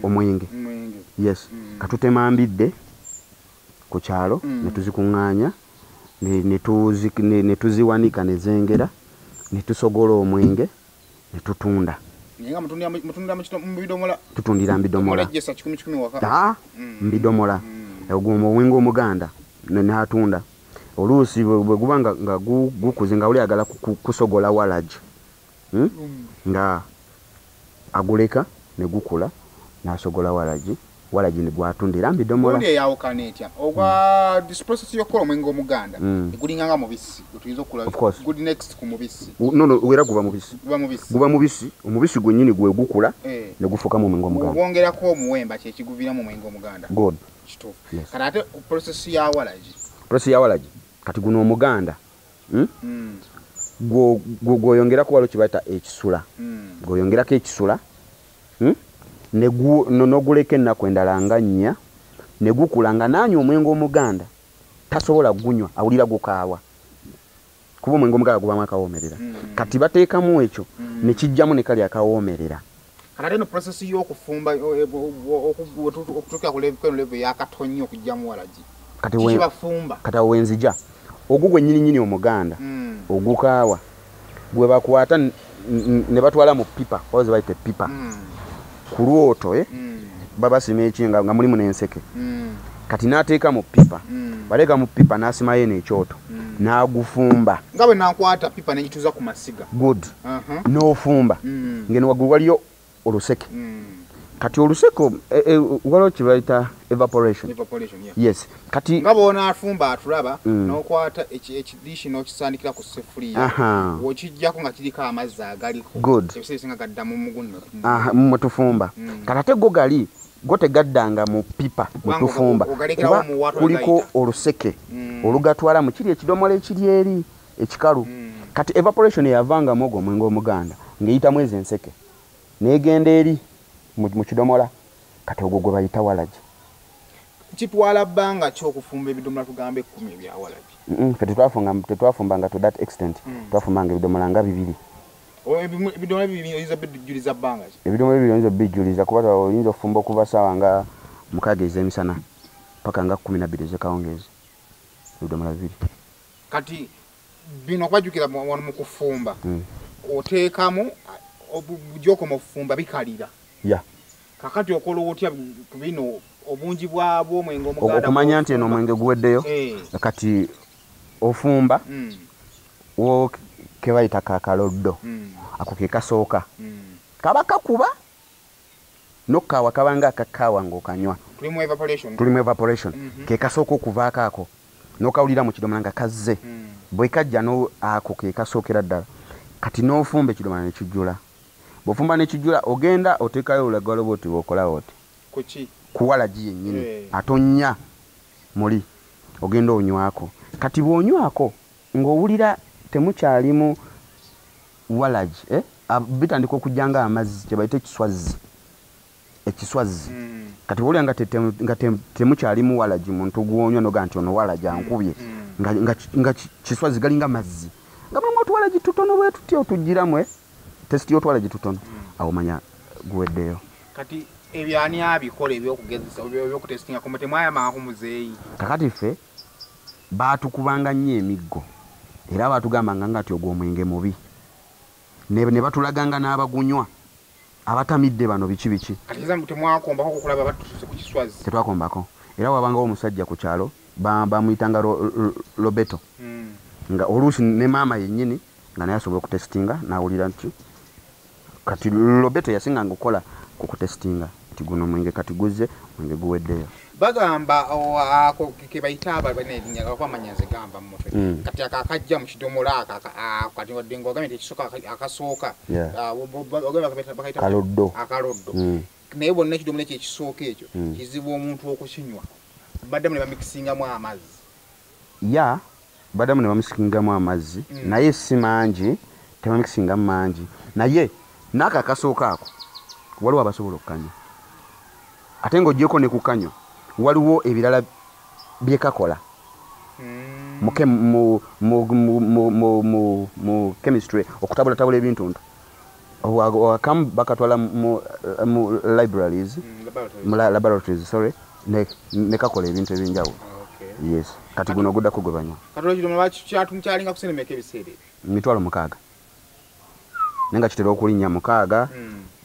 B: omwenge yes katutemambidde ku kyalo ne tuzikuŋŋaanya ne tuziwanika ne zengera ne tusogola omwenge ne tutunda tutundira mbidomola mbidomola omwenge omuganda n'atunda oluusi bwe guba nga gukuze nga oli agala kusogola walaji nga aguleka ne gukula n'asogola walaji ne gwatundira mbidomola
A: ndi eyawukana etya ogwa this process y'okukola omwenge omuganda egulinganga mubisi otuyinza okula good next ku mubisi
B: no era guba mubisi omubisi gwennyini gwe gukula ne gufuka mu omwenge omuganda
A: gwongerako omuwemba kyekiguviramu omwenge omuganda
B: good
A: kituufu kati ate process ya walaji kati guno omuganda gwoyongerako waliwo kibayita ekisula gwoyongerako ekisula noguleka ennaku endala nga 4 ne gukula nga nanywa omwenge omuganda tasobola gunywa awulira gukaawa kuba omwenge omuganda gubamu akawoomerera kati bateekamu ekyo ne kijjamu ne kali akawoomerera kati no process y'okufumba okutuuka ku level y'akatonnya okujjamu walaji
B: kati awo wenzija ogwo gwennyininyini omuganda ogukaawa gwe bakwata ne batwala mu pipa oba ze bayita pipa ku lwoto babasima ekinga nga mulimu n'enseke kati n'ateeka mu pipa baleeka mu pipa n'asimayo n'ekyoto n'agufumba
A: nga bwe nakwata pipa n'egituuza ku masiga
B: good n'ofumba ngeno waggulu waliyo oluseke kati oluseke waliwo kibayita evaporation yes kati
A: nga bw'ona afumba atulaba n'okwata ekidishi n'okisandikira ku sefuliya okijjako nga kiriko amazzi agaliko ebiseera ebisinga gadda mu muguno
B: mwe tufumba kati ate go tegaddanga mu pipa mwe tufumba kuba kuliko oluseke olugatwala mu kiri ekidomola ekiri eri ekikalu kati evaporation yavangamu ogwo omwenge omuganda ng'eyitamu ezo enseke n'egenda eri mu kidomola kati ogwo gwe bayita walaji
A: kitwala bbanga ky'okufumba ebidomola tugambe 10 ebya walaji
B: ffe tetwafumbanga to that extent twafumbanga ebidomola nga 2
A: ebidomola bibiri oyinza bijuliza bbanga
B: ebidomola bibiri oyinza bijuliza kuba oyinza okufumba okuva ssaawa nga 6 ez'emisana paka nga 12 ez'ekawungeezi ebidomola 2
A: kati bino okwajjukira mu kufumba oteekamu obujoko mu kufumba bikalira kakati okola otya ku bino obungi bwabwo omwenge omuganda
B: okumanya nti eno omwenge guweddeyo kati ofumba wo kebayita kakaloddo ako ke kasooka kaba kakuba nokaawa kabanga akakaawa ng'okanywa tulimu evaporation ke kasooka okuvaako ako n'okawulira mu kidomola nga kazze bwe kajja ako ke kasookera ddala kati n'ofumba ekidomola ne kijjula bw'ofumba ne kijjula ogenda oteekayo olagalo bwoti bw'okola oti ku walaji yennyini atonnya muli ogenda onywako kati bw'onywako ng'owulira temukyalimu walaji bitandika okujjanga amazzi kye bayita ekiswazi kati bw'olya nga temukyalimu walaji muntu gwonywa noga nti ono walaji ankubye nga kiswazi galinga mazzi nga mulimu otuwalaji tutono bwe tutya otugiramu tesiti y'otwalaji tutono awo manya guweddeyo
A: kati ebyani abikola ebyokugezesa ebyokutestinga kumbe temwayamangako muzeeyi
B: kakati ffe baatukubanga nnyo emiggo era baatugambanga nga ti ogwo omwenge mubi ne batulaganga n'abagunywa abatamidde bano biki
A: temwakombako kukulaba batuse ku kiswazi
B: tetwakombako era wabangawo omusajja ku kyalo bamuyitanga Roberto nga oluusi ne maama yennyini nga naye asobola okutestinga n'awulira nti kati Roberto yasinganga okukola ku kutestinga nti guno omwenge kati guzze omwenge guweddeyo
A: bagamba ako ke bayita abamanyaze gamba mu mutwe kati akajja mu kidomola kati wadde ng'ogambye nti ekisooka akasooka
B: kaloddo
A: naye bonna ekidomola ekyo ekisooka ekyo kizibu omuntu okukinywa baddamu ne bamikisingamu amazzi
B: baddamu ne bamusikingamu amazzi naye si mangi tebamikisingamu mangi naye n'ako akasooka ako waliwo abasobola okukanywa ate ng'oggyeko ne kukanywa waliwo ebirala byekakola mu chemistry okutabulatabula ebintu nto akamu bakatwala mu libraries mu laboratories sorry ne kakola ebintu ebyenjawulo yes kati guno oguddako gwe banywa
A: kyalinga kusenemeka ebiseera
B: emitwalo 6 naye nga kitera okulinnya 6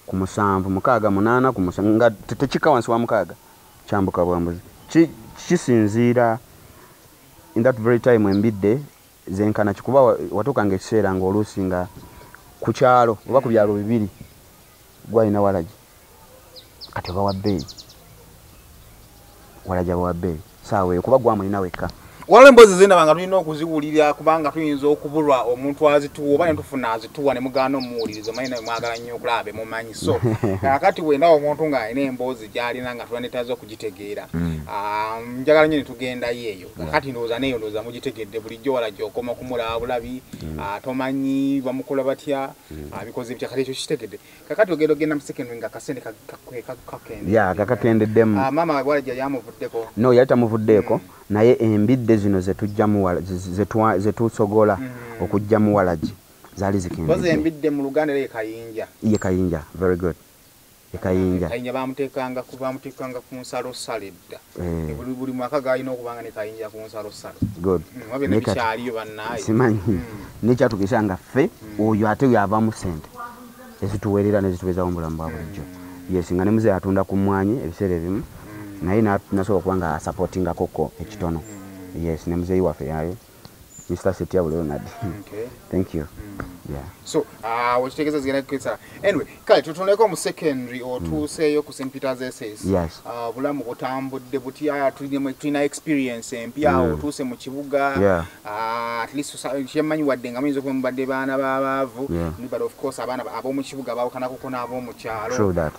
B: ku 7 6 8 ku 9 nga tekikka wansi wa 6 kyambuka bwambuzi kisinziira in that very time embidde zenkana kikuba watuukanga ekiseera ng'oluusi nga ku kyalo oba ku byalo bibiri gwalina walagi kati oba wa bbeeyi walagi aba wa bbeeyi saawa eyo kuba gwamulina wekka
A: waliwo emboozi zendabanga tulina okuziwulira kubanga tuyinza okubulwa omuntu azituwa oba netufuna azituwa ne mugaana omuwuliriza omanyi naye mwagala nnyo okulaba mumanyi so kakati wendawo omuntu ng'alina emboozi gy'alina nga tulanetaza okugitegeera njagala nnyo ne tugendayo eyo kakati ndowooza neyo ndowooza mugitegedde bulijjo walagi okoma kumulaba bulabi tomanyi bamukola batya bikoze bitya kati ekyo kitegedde kakati ogenda mu secondary nga kasente kakende
B: kakakendeddemu
A: maama walagi yali amuvuddeko
B: no yali tamuvuddeeko naye embidde zino zetusogola okujjamu walagi zaali zikendedde
A: embidde mu Luganda ye
B: kayinja very good
A: kayinja bamuteekanga ku nsalo edda buli mwaka galina okubanga ne kayinja ku nsalo
B: good
A: bikyaliyo bannaye
B: simanyi nekyatukisa nga ffe oyo ate yavamu sente ezituweerera nezitubeezawo mu bulamu bwa bulijjo yes nga ne muzeeyi atunda ku mmwanyi ebiseera ebimu naye nasobola okuba nga asupportingakoko ekitono yes ne muzeeyi waffe yayo Mr. Setiabu Leonard. Thank you. Yeah.
A: So, wakitegeeza zigenda kukwesala. Anyway, kale tutuneko mu secondary otuuseeyo ku St. Peter's SS.
B: Yes.
A: Bulamu butambudde butya tulina experience empya otuuse mu kibuga. At least kyemmanyi wadde nga muyinza okuba mubadde baana b'abaavu. But of course abaana ab'omu kibuga bawukanako n'ab'omu kyalo.
B: True that.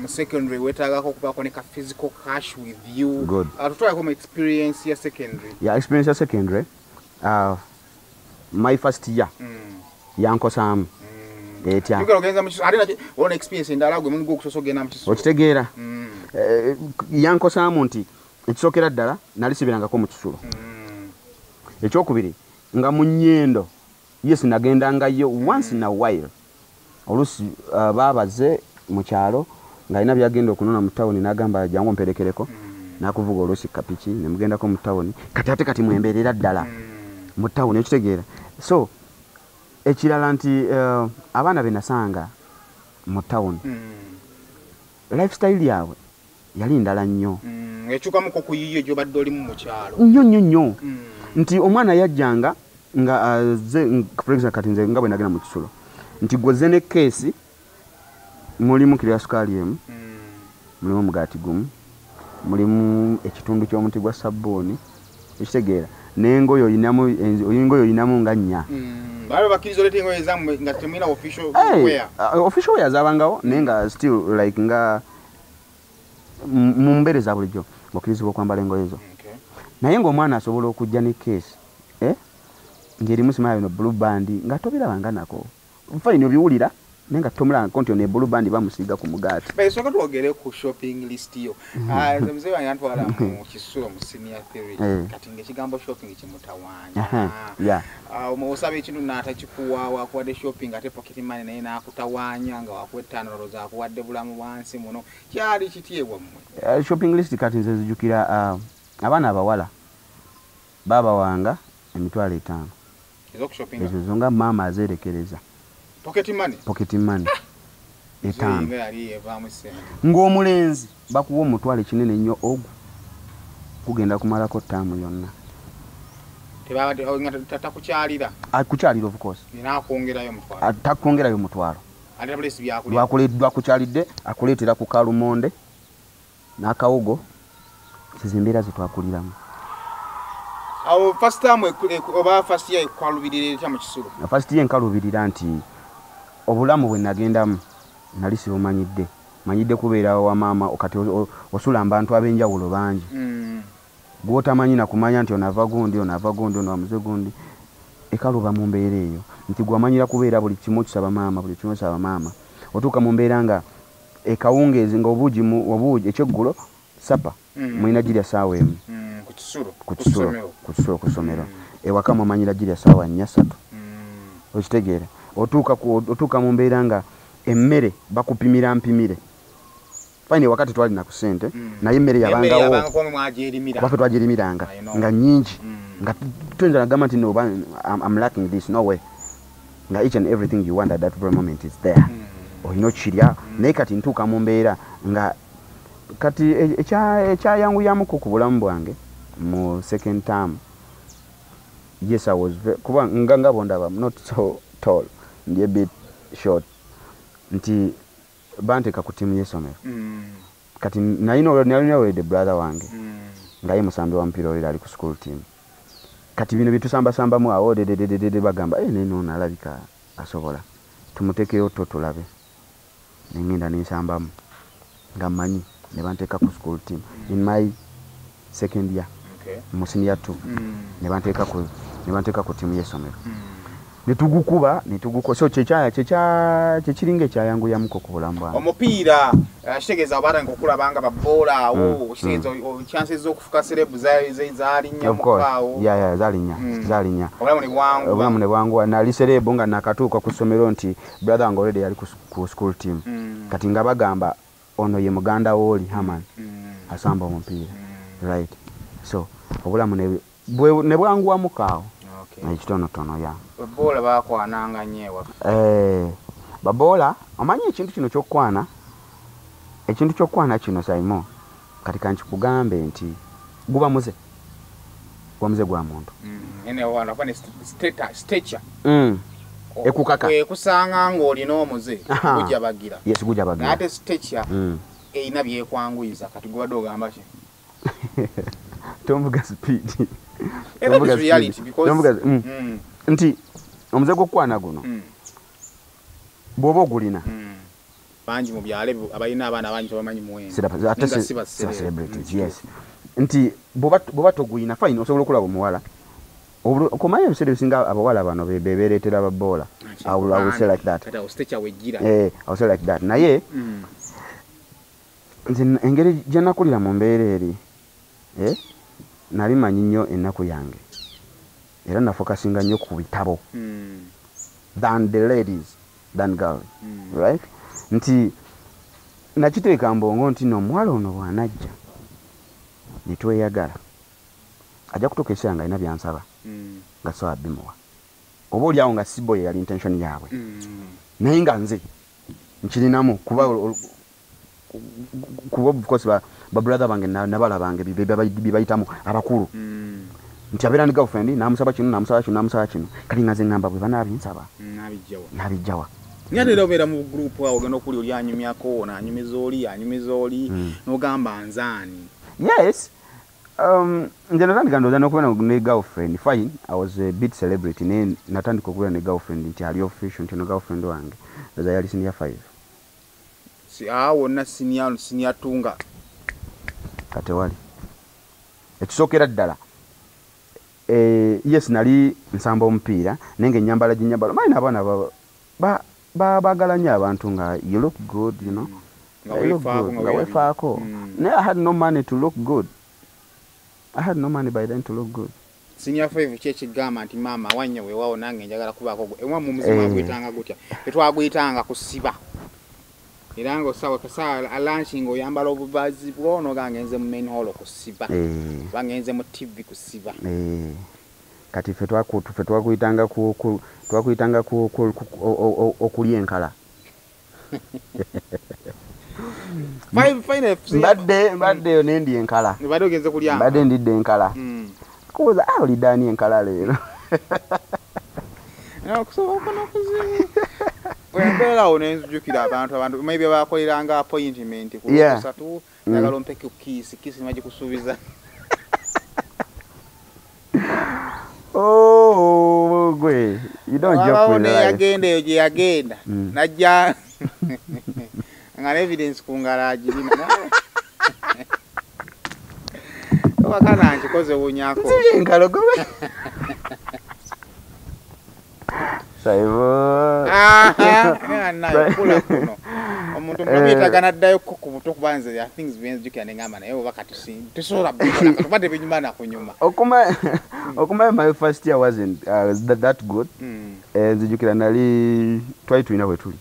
A: Mu secondary weetaagako okubaako ne ka physical cash with you.
B: Good.
A: Tutwaleko mu experience ya secondary.
B: Yeah, experience ya secondary. My first year yankosaamu etya okitegeera yankosaamu nti ekisookera ddala nali sibirangako mu kisulo ekyokubiri nga mu nnyendo yes nagendangayo once in a while oluusi baabaze mu kyalo ng'alina byagenda okunona mu tawuni n'agamba jangu mperekereko n'akuvuga oluusi kapiki ne mugendako mu tawuni kati mwembeerera ddala mu tawuni ekitegeera so ekirala nti abaana be nasanga mu tawuni lifestyle yaabwe yali ndala nnyo
A: ekyukamuko ku yiyo gy'obadde olimu mu kyalo
B: nnyo nti omwana yajjanga nga for example kati nze nga bwe nagenda mu kisulo nti gwoze ne keesi mulimu kiro ya sukaali emu mulimu omugaati gumu mulimu ekitundu ky'omuti gwa sabbuuni ekitegeera n'engoye oyinamu nga nnya official wear zabangawo naye nga still like nga mu mbeere za bulijjo ng'okkirizibwa okwambala engoye zo naye ng'omwana asobola okujja ne keesi ng'erimu simala bino blue band nga tobirabanga nako fine obiwulira naye nga tomulanga nti ono blue band bamusiiga ku mugaati
A: esooka twogere ku shopping list yo muzeeyi wange antwala mu kisulo mu senior theory kati ng'ekigambo shopping kimutawaanya osaba ekintu n'atakikuwa wakuwadde shopping ate pocket money naye n'akutawaanya nga wakuwa ettaano za akuwadde bulamu bwansi muno kyali kityebwa mmwe
B: shopping list kati nze zijjukira abaana abawala baabawanga emitwalo 5 ezo nga maama azeerekereza pocket money 5 ng'omulenzi bakuwa omutwalo kinene nnyo ogwo kugenda kumalako ttaamu yonna kukyalira of course takwongerayo mutwalo lwakukyalidde akuleetera ku kalumonde n'akawogo zizimbeera zetwakuliramu
A: first year ekwalubirira etya mu kisulo
B: first year nkalubirira nti obulamu bwe nagendamu nali sibumanyidde manyidde kubeerawo wa maama kati osula abantu ab'enjawulo bangi gw'otamanyi nakumanya nti onava gundi ono wamuze gundi ekaluba mu mbeera eyo nti gwamanyira kubeera buli kimu okisaba maama otuuka mu mbeera nga ekawungeezi nga obuugi ekyeggulo sapa mulina girya saawa emu ku kisulo ku ssomero ewaka mumanyira girya saawa 4-3 okitegeera otuuka mu mbeera nga emmere bakupimira mpimire fine wakati twalina ku ssente naye emmere yabangawo abaffe twagirimiranga nga nnyingi nga tuyinza nagamba nti no I'm lacking this no way nga each and everything you want at that very moment is there olina okirya naye kati ntuuka mu mbeera nga kati ekyayanguyamuko ku bulamu bwange mu second term, yes I was kuba nga bondaba not so tall, ndi a bit short, nti banteka ku timu y'essomero. Kati nalina already brother wange nga ye musambi wa mpira oli ali ku school team. Kati bino bitusambasambamu awo de bagamba neno nalabika asobola tumutekeyo tulabe, nengenda nensambamu nga mmanyi ne banteeka ku school team in my second year. Mu senior 2 ne banteeka ku timu y'essomero. Netugukuba so kyekiringa ekyayanguyamuko ku bulamu bwange.
A: Omupiira kitegeeza obaata ngokulabanga baboola awo kitegeeza chances z'okufuka serebu zaalinya mukaawo.
B: Zaalinya.
A: Obulamu
B: ne bwangu nali serebu nga nakatuuka ku ssomero nti brother wange already yali ku school team. Kati nga bagamba ono ye muganda w'oli Haman asamba omupiira. Right. So obulamu ne bwanguwamuko awo. Ekitonotono ya
A: babola bakwananga nyewa.
B: Babola omanyi ekintu kino kyokwana kino Saimo, kati kankikugambe nti guba muze gwa muntu.
A: Ene wana kwa stature.
B: Ekukaka.
A: Kusanga ng'olina omuze gujja bagira.
B: Yes, gujja bagira.
A: Ate stature eyina byekwanguyiza kati gubadde ogamba ki?
B: Tombuga speed.
A: That is reality because
B: nti omuze gw'okwana guno bw'oba ogulina
A: bangi mu byalo abalina abaana bangi tebamanyi muwendo
B: ate celebrities. Yes, nti bw'oba toguyina fine osobola okulaba omuwala okumanya ebiseera ebisinga abawala bano bebereetera ababoola. I will say like that. I will say like that. Naye nze engeri gye nakulira mu mbeera eri nali manyi nnyo ennaku yange era nafokasinga nnyo ku bitabo than the ladies than girls. Right, nti nakiteeka mbongo nti n'omuwala ono bw'anajja ne tweyagala ajja kutuuka ekiseera nga alina byansaba nga so abimuwa oba oli awo nga sibo ye yali intention yaabwe naye nga nze nkirinamu kuba of course ba brother bange nabala bange bibayitamu abakulu nti abeera ni girlfriend namusaba kino kali nga nze ngamba bwe banaabinsaba nabijjawa.
A: Nyatera obeera mu group awo ogenda okuli oli anyumyako anyumiza oli n'ogamba nzaani.
B: Yes, nze natandika ndowooza n'okubeera ne girlfriend. Fine, I was a bit celebrity naye natandika okubeera ne girlfriend nti ali official nti no girlfriend wange ndowooza yali senior 5.
A: Wonna senior tunga
B: kate wali ekisookera ddala yes nali nsamba omupiira naye ng'ennyambala gy'ennyambala manyi n'abaana baagala nnyo abantu nga you look good, you know, nga weefaako. Naye I had no money to look good. I had no money by then to look good.
A: Senior 5 kyekigamba nti maama wanya weewaawo nange njagala kubaako emwa mu muzima gwetanga gutya tetwagwyitanga kusiba era ng'osawa kasaa lunch ng'oyambala obubazi bwono gangenze mu main hall kusiba bangenze mu TV kusiba.
B: Kati ffe twakuyitanga okulya enkala. Mbadde yo nendi enkala.
A: Mbadde ogenze kulya.
B: Mbadde ndidde enkala. Kubuuza oliddaani enkala leero.
A: Okusoboka n'okuzibu. Wembeera awo nenzijukira abantu maybe bakoleranga appointment ku lusatu njagala ompeke kiisi nimagikusuubiza.
B: Oh, gwe, you don't joke with life.
A: Yagenda eyo gye yagenda najja nga evidence ku ngalo agirina wakana nkikoze wunyako
B: enkalo gobe Saibo
A: kula kuno omuntu mbyetaga naddayo ku buto kubanze ya things benzijukira nengamba naye oba tusobola tubadde binyuma kunyuma
B: okuma my first year wasn't that good. Nzijukira nali twali tulina bwe tuli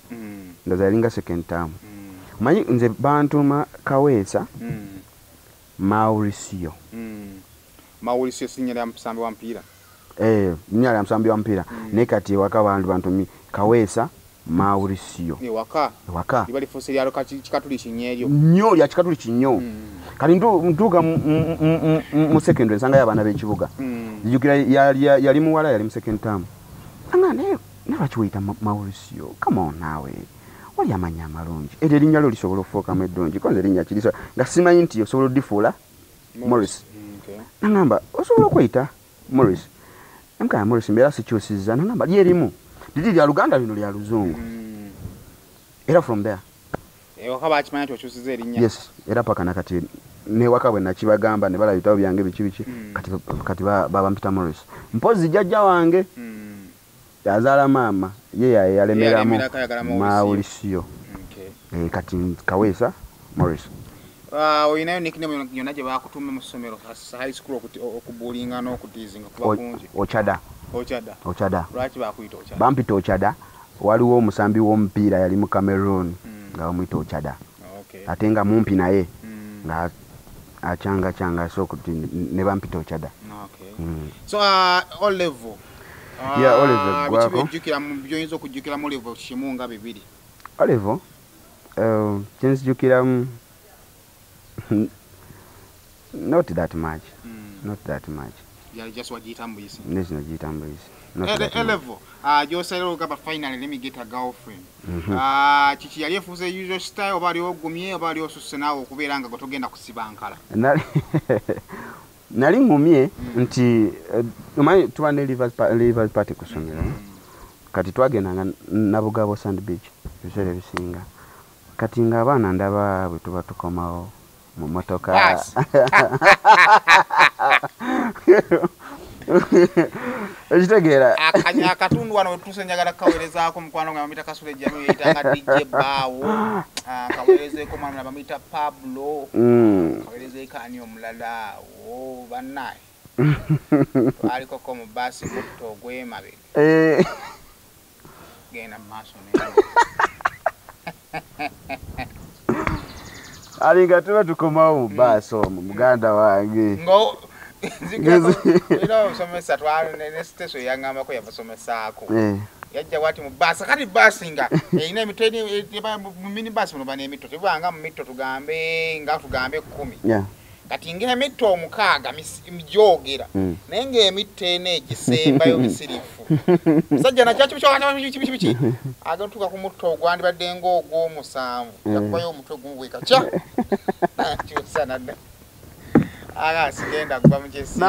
B: ndaza yalinga second term manyi nze bantuma Kaweesa Mauricio
A: sinyala ya msambi wa mpira
B: mnyala ya msambi wa mpira naye kati waka bantu bantumi Kaweesa Mauricio
A: waka ibali fosili yalo kikatuli kinyeeryo
B: nnyo ya kikatuli kinyo kali ntuuka mu secondary nsanga y'abaana b'ekibuga jjukira yali muwala yali mu second term anga ne lwaki Mauricio come on nawe wali amanya amalungi era erinnya lyo lisobola okufuukamu eddungi konze erinnya kiriso nga simanyi nti osobola oddifuula Morris nangamba osobola okweyita Morris namukaya Morris mbeera sikyusizza nangamba lyerimu liri lya Luganda lino lya Luzungu era from there
A: ewaka bakimanya nti okyusiza erinnya
B: yes era paka nakati newaka bwe nakibagamba ne bala bitabo byange biki kati babampita Morris mpozi jjajja wange yazaala maama ye yalemeramu Mauricio kati Kaweesa Morris
A: oyinayo nickname yonna gye bakutuuma mu ssomero high school okubuulinga n'okutiizinga kuba kungi Ochada lwaki bakuyita Ochada
B: bampita Ochada waliwo omusambi w'omupiira yali mu Cameroon nga bamuyita Ochada ate nga mumpi naye nga acanga so kuti ne bampita Ochada
A: so all level
B: all level gwako
A: by'oyinza okujjukira mu level kimu nga bibiri
B: all level kyenzijjukiramu not that much
A: yali just wagiyitambuyisi
B: nekinagiyitambuyisi
A: level gy'osalira ogamba finally let me get a girlfriend kiki yali efuuza usual style oba ali ogumye oba ali osusse naawe okubeera nga gotogenda kusiba nkala
B: nali ngumye nti omanyi tuba ne Rivers Party ku ssomero kati twagendanga Nabugabo Sand Beach ebiseera ebisinga kati ng'abaana ndaba bwe tuba tukomawo mu motoka ekitegeera
A: akatundu wano wetuuse njagala kaweerezaako mukwano nga bamuyita Kasule Jami yeyitanga DJ Baawo kaweerezeeko mwana bamuyita Pablo kaweerezeeko ani omulala bannaye twalikoko mu baasi mutta ogw'emabega genda mu maaso
B: alinga tuba tukomawo mu baasi omwo muganda wange
A: era omusomesa twalene station yangambako yabasomesaako yajja wati mu baasi kati baasi nga erina emitwe mu minibasi muno bana emitto tebanga mu mitto tugambe 10 kati ng'emitto 6 mijoogera naye ng'emitto ena egisembayo misirifu musajja nakyakibiki agatuuka ku mutto ogwandibadde ng'ogw'omusanvu yakubayo omutwe gumubweka kya kyusa nadda sigenda kuba mukyesi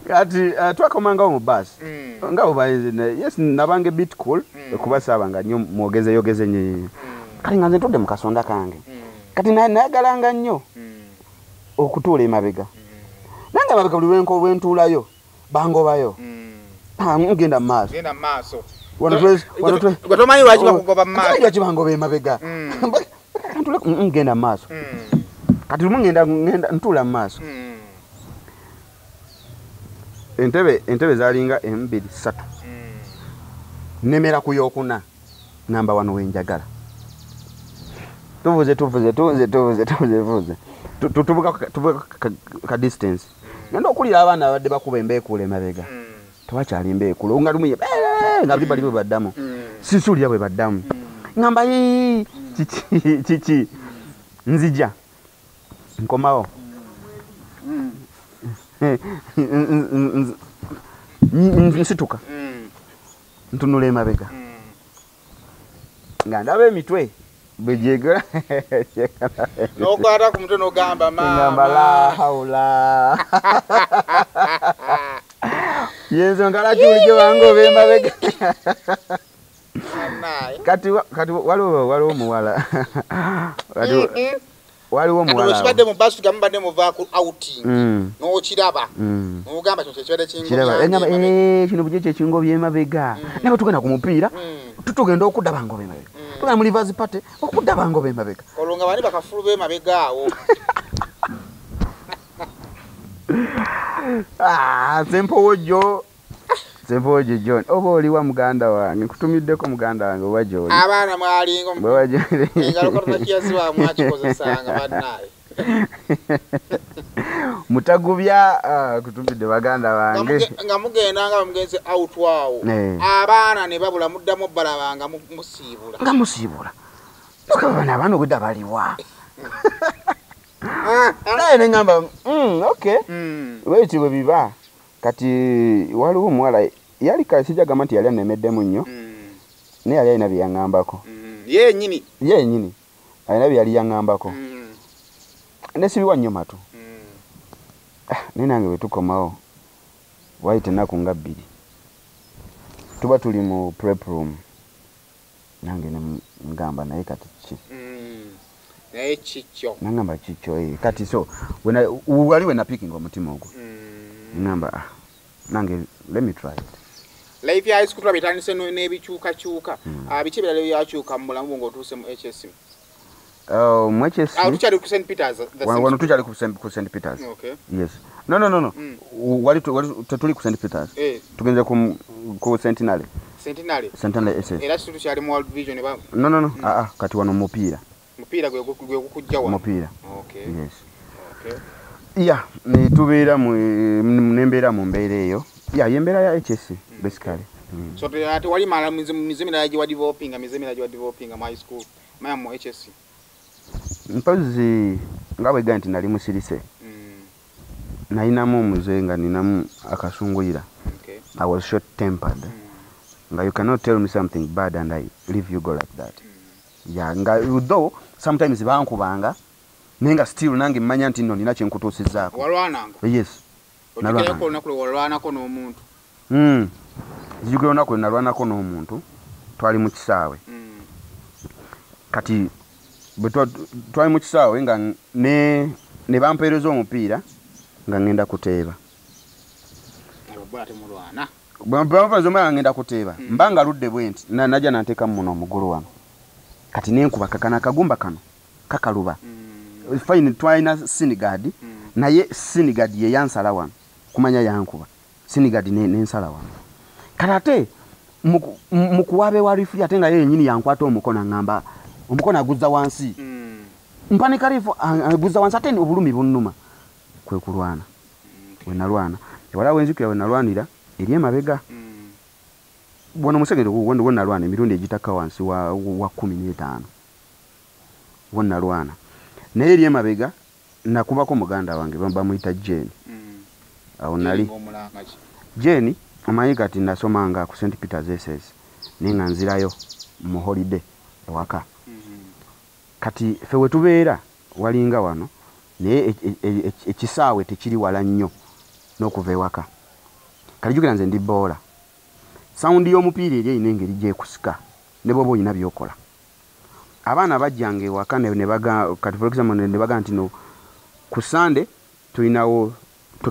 B: kati twakomangawo mu baasi nga obayize yes nabange bit cool okubasaaba nga nnyo mwogezeyogeze nyi kati nga nze ntudde mu kasonda kange kati nayagalanga nnyo okutuula emabega nange emabega buli wentuulayo bangobayo ngenda mu maaso
A: tomanyi lwaki bakugoba mu maaso
B: lwaki bangoba emabega ngenda mu maaso kati lumu ngenda ntuula mu maaso entebe zalinga 2 3 nemera ku yokuna namba 1 wenjagala tuvuze tuvuga ka distance ngenda okulira abaana abadde bakuba embeekuula emabega tewakyali embeekuula nga lumu nga bali bwe baddamu sisuulira bwe baddamu ngamba kiki nzija nkomawo nsituka ntunula emabega nga ndaba emitwe bwegyegera
A: nokwata ku mutwe nogamba
B: ngamba la haula yenzo ngalaki bulijjo bangoba emabega kati waliwo muwala waliwo muwala
A: osibadde mu basu gamubadde muva ku outing n'okiraba n'ogamba kino kyekibadde kingobya
B: kino buje kyekingobya emabega naye tugenda ku mupiira tutugenda okudda bangoba emabega tugenda mu Rivers Party okudda bangoba emabega
A: olwo nga bani bakafulu b'emabega awo
B: Sempojo John oba oliwa muganda wange nkutumiddeko muganda wange oba gyoli
A: abaana mwalinga engalo katonakiyaziwa mwakikozesanga bannaye
B: Mutagubya kutubidde baganda bange.
A: Nga mugenda nga mugenze out waawo. Abaana ne babula muddamu balabanga musiibula.
B: Nga musiibula. Tukabana abantu gudda baliwa. Naye ne ngamba okay. Wait bwe biba. Kati waliwo omuwala yali kasija gamba nti yali anemeddemu nnyo. Naye yali alina bye yaŋŋambako. Yennyini. Alina bye yali yaŋŋambako. Nesibiwa nnyo matu. Naye nange bwe tukomawo wayita ennaku nga 2. Tuba tuli mu prep room. Nange ne ngamba naye kati ki.
A: Naye kikyo.
B: Nangamba kikyo kati so wali we napikinga omutima ogwo. Ngamba nange let me try it.
A: Life ya high school bitandise n'ebikyuka. Biki birala byakyuka mu bulamu ng'otuuse mu HSC.
B: Mu HSC.
A: Tukyali ku St. Peters.
B: Wano tukyali ku St. Peters.
A: Okay.
B: Yes. No. Wali tetuli ku St. Peters. Tugenze ku Centenary.
A: Centenary SS. Era tukyali mu World Vision ba.
B: No. Kati wano mupiira.
A: Mupiira gwe gukujja wano.
B: Mupiira.
A: Okay.
B: Yes.
A: Okay.
B: Yeah, ne tubeera mu nembeera mu mbeera eyo. Yeah, yembeera ya HSC basically.
A: So ate wali mala mizimira yaji wa developing mu high school. Maya mu HSC.
B: Mpozi nga bwe ganti nali musirise. Nalinamu omuze nga ninamu akasunguyira.
A: Okay.
B: I was short tempered. Nga you cannot tell me something bad and I leave you go like that. Yeah, nga though sometimes bankubanga nenga still nange mmanya nti nno nina kyenkutuusizzaako.
A: Walwananga?
B: Yes.
A: Nalwanako olunaku walwanako n'omuntu.
B: Zijjukira olunaku nalwanako n'omuntu twali mu kisaawe. Kati bwe twali mu kisaawe nga ne bampeereza omupiira nga ngenda kuteeba. Bwampeereza omupiira nga ngenda kuteeba. Mba nga ludde bwe nti najja nanteeka muno omugulu wano. Kati nenkuba kakana akagumba kano kakaluba. Fine twalina Sinigadi naye Sinigadi ye yansala wano kumanya yankuba Sinigadi n'ensala wano karate mukuwabe wa referee ate nga yeye nyini yankwata omukono ngamba omukono aguzza wansi mpani kalifu aguzza wansi ate obulumi bunnuma kwe kulwana we nalwana wala wenzikira we nalwanira eri emabega bwono musegere wonna nalwana emirundi egitaka wansi wa 15 wonna nalwana naye eri emabega nakubako muganda wange bamuyita Jane. Awo nali Jane omanyi kati nasomanga ku St. Peters SS nenga nzirayo mu holiday ewaka. Kati fe we tubeera walinga wano naye ekisaawe tekiri wala nnyo n'okuva ewaka. Kalijukira nze ndi boola. Saundi y'omupiira eri eyina engeri gyekusika ne bwoba oyina byokola. Abaana bajjange ewaka ne baga kati for example ne baga nti no ku Sunday tulinawo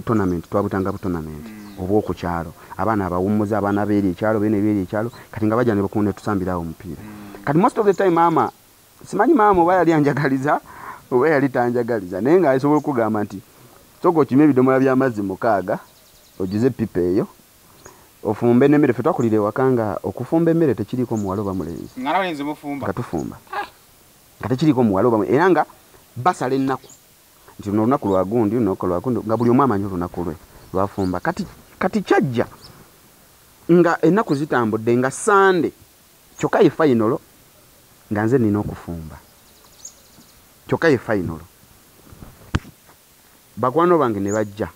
B: tournament twabutanga tournament obw'oku kyalo abaana abawummuza abaana beeri ekyalo bene beeri ekyalo kati nga bajja ne bakunde tusambirawo omupiira. Kati most of the time mama simanyi mama oba yali anjagaliza oba yali tanjagaliza naye nga asobola okugamba nti soko kime ebidomola by'amazzi 6 ogize pipa eyo ofumbe n'emmere fe twakulira ewaka nga okufumba emmere tekiriko muwala oba mulenzi.
A: Ngala wenze mufumba.
B: Katufumba. Nga tekiriko muwala oba era nga basala ennaku nti luno olunaku lwa gundi nga buli omu amanyi olunaku lwe lwafumba. Kati kyajja nga ennaku zitambudde nga Sunday kyokka ye final nga nze nina okufumba. Kyokka ye final. Bakwano bange ne bajja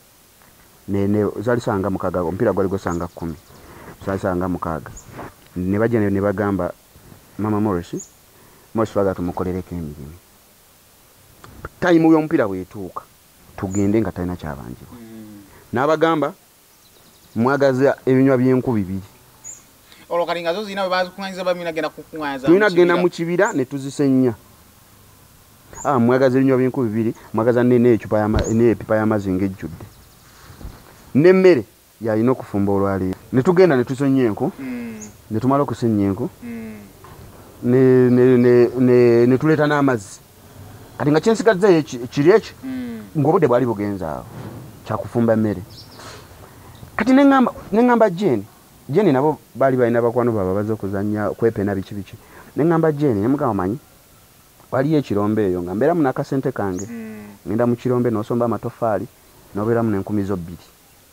B: ne zalisanga mukaga omupiira gwali gosanga 10 zalisanga mukaga ne bajja ne bagamba mama Morris baga tumukolereko emirimu. Time y'omupiira bwetuuka tugende nga talina kyabanjibwa. N'abagamba mwagaza ebinywa by'enku 2.
A: Olwo kali nga zo zina bazikunganyiza bamina genda kukunganyiza.
B: Tulina genda mu kibira ne tuzisenya. Mwagaza ebinywa by'enku 2 mwagaza n'epipa y'amazzi ng'ejjudde. N'emmere yalina okufumba olwaleero. Ne tugenda ne tusenya enku. Ne tumala okusenya enku. Ne tuleeta n'amazzi. Kati nga kyensigazzayo kiri ekyo ng'obudde bwali bugenza awo kyakufumba mmere. Kati neŋŋamba Jane nabo baali balina bakwano baabwe baza okuzannya kwepena biki. Neŋŋamba Jane ne mugamba manyi waliyo ekirombe eyo nga mbeera mu n'akasente kange ngenda mu kirombe n'osomba amatoffaali nobeeramu n'enkumi zo 2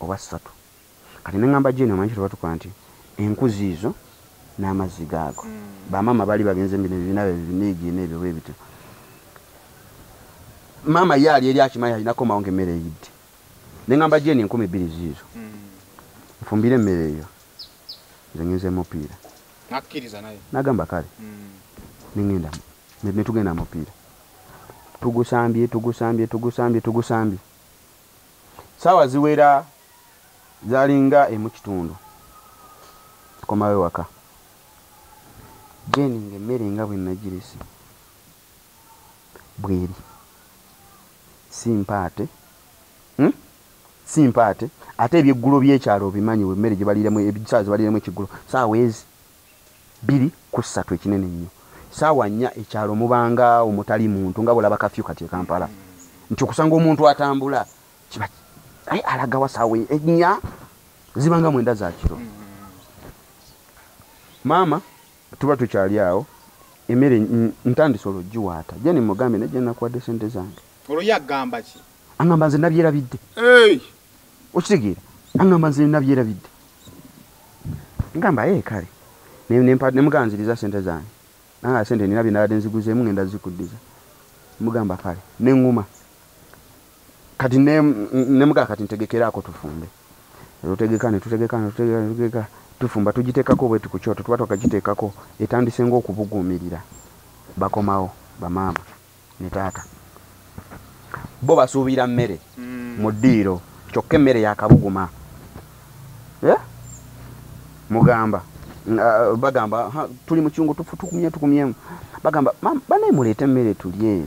B: oba 3 kati neŋŋamba Jane omanyi kye batukola nti enkuzi izo n'amazzi gaago bamaama baali bagenze ebina biniigi n'ebyo bwe bityo maama ye ali eri akimanyi alinako mawo ng'emmere eyidde neŋŋamba Jane 2,000 ziizo nfumbire emmere eyo nze ngenze mupiira
A: nakkiriza naye
B: nagamba kale neŋŋenda ne tugenda mupiira tugusambye saawa ziwera zalinga emu kitundu tukomawo ewaka Jane ng'emmere nga bwe nagirese bweri simpaate ate ebyeggulo by'ekyalo obimanyi emmere gye baliramu ebisaawa ze baliramu ekiggulo saawa ezi 2-3 ekinene nnyo saawa 4 ekyalo mubanga omutali muntu nga bwolaba kafyu kati e Kampala nti okusanga omuntu atambula kiba alagawa saawa 4 zibanga 9 za kiro maama tuba tukyali awo emmere ntandise olwogiwaata Jane mugambe ne Jane nakuwadde sente zange
A: olwo yagamba ki
B: aŋŋamba nze nabyerabidde okitegeera aŋŋamba nze nabyerabidde ngamba kale nemuganziriza sente zange nanga sente nina byenabadde nziguzeemu ngenda zikuddiza mugamba kale neŋŋuma kati nemugaa kati ntegekeraako tufumbe tutegeka tufumba tugiteekako bwetu ku kyoto tuba twakagiteekako etandise ng'okubuguumirira bakomawo bamaama ne taata bo basuubira mmere mu ddiiro kyokka emmere yakabuguma mugamba bagamba tuli mu kyungu tukumyemu bagamba banaye muleete emmere tulye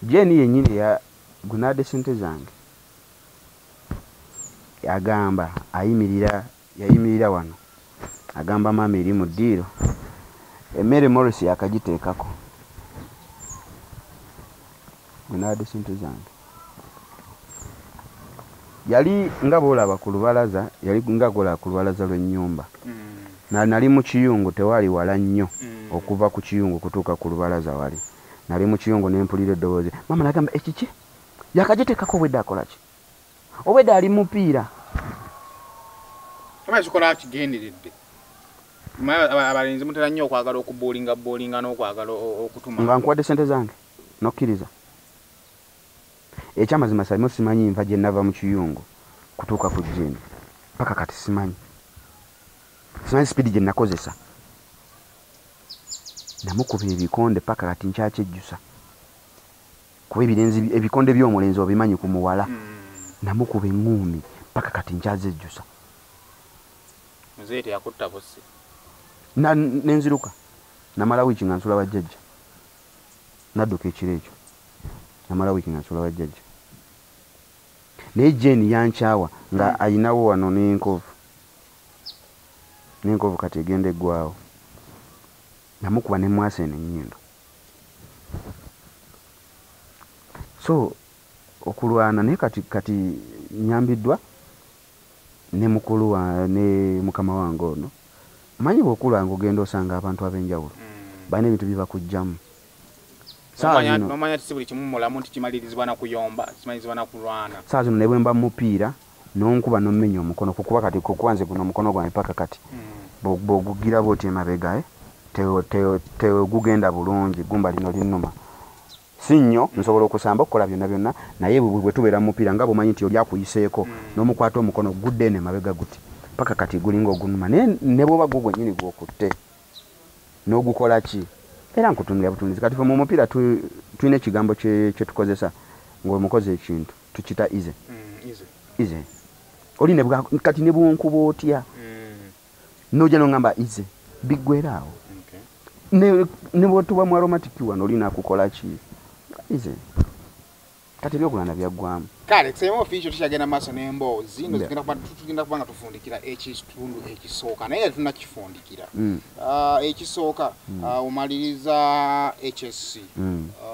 B: Jane yennyini yagunaadde sente zange agamba yayimirira wano agamba maama eri mu ddiiro emmere Morris yakagiteekako gunaadde sente zange yali nga boolaba ku lubalaza yali nga gola ku lubalaza lw'ennyumba nali mu kiyungu tewaali wala nnyo okuva ku kiyungu kutuuka ku lubalaza wali nali mu kiyungu nempulira eddoboozi maama nagamba ekiki yakagiteekako obwedde akola ki obwedde ali mupiira
A: kikola kigenderedde abalenzi mutera nnyo okwagala okuboolinga n'okwagala okutuma
B: nga nkuwadde sente zange nokkiriza ekyamazima salimu simanyi nva gye nava mu kiyungu kutuuka ku Jane paka kati simanyi sipiidi gye nakozesa namukuba ebikonde paka kati nkyakejjusa kuba ebikonde by'omulenzi obimanyi ku muwala namukuba eŋŋuumi paka kati nkyazejjusa
A: muzeete yakutta bosi
B: nenziruka namala wiiki nga nsula bajjajja nadduka ekiro ekyo namala wiiki nga nsula bajjajja naye Jane yankyawa nga ayinawo wano n'enkovu kati egenda eggwawo namukuba ne mwasa eno ennyindo so okulwana naye kati nyambiddwa ne mukulu ne mukama wange ono manyi bw'okulwanga ogenda osanga abantu ab'enjawulo balina ebintu bibakugjamu
A: nomanya tisi buli kimu mulamu nti kimalirizibwa na kuyomba kimalirizibbwa na kulwana
B: saa zino ne bwe mba mupiira n'onkuba n'ommenya omukono kukuba kati kukubanze guno omukono gwange paka kati bw'ogugira bw'oti emabega tegugenda bulungi gumba lino linnuma si nnyo nsobola okusamba okukola byonna naye bwe tubeera mupiira nga bw'omanyi nti oli akuyiseeko n'omukwata omukono gudde eno emabega guti paka kati gulinga ogunuma naye ne bw'oba gwo gwennyini gw'okutte n'ogukola ki era nkutumira butunuzi kati fe mu mupiira tulina ekigambo kye tukozesa ng'omukozi ekintu tukita ize oli kati ne bwonkuba otya nojja n'oŋŋamba ize biggweraawo ne bwetuba mu aromatic wano olina akukola ki ize kati ebyokulanda byaggwamu
A: kale tuseme ofiisyo tukyagenda maaso n'emboozi tugenda kuba nga tufundikira ekitundu ekisooka naye tunakifundikira ekisooka omaliriza HSC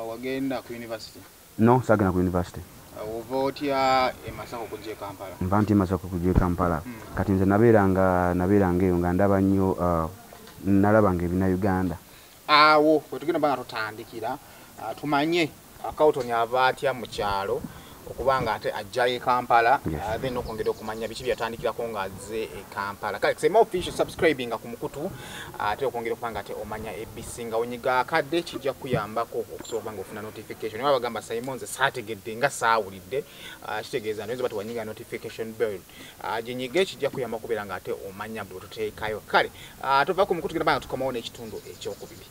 A: wagenda ku university
B: no sagenda ku university
A: ova otya emasako kujja e Kampala
B: nva nti emasako kujja e Kampala kati nze nabeeranga eyo nga ndaba nnyo nalabanga ebina Uganda
A: awo bwe tugenda ba nga tutandikira tumanye Kawuton ava atya mu kyalo okubanga ate ajjayo e Kampala then okwongera okumanya biki byatandikirako ng'azze e Kampala kale kusema official subscribing ku mukutu ate okwongera okubanga ate omanya ABC nga onyiga akadde kijja kuyambako okusobola nga ofuna notification niba bagamba Simon ze saategedde nga saawulidde kitegeeza ndoza bati wanyiga notification bell ginyige kijja kuyamba okubeera nga ate omanya bwe tuteekayo kale tuva ku mukutu genda banga tukomawo n'ekitundu ekyokubiri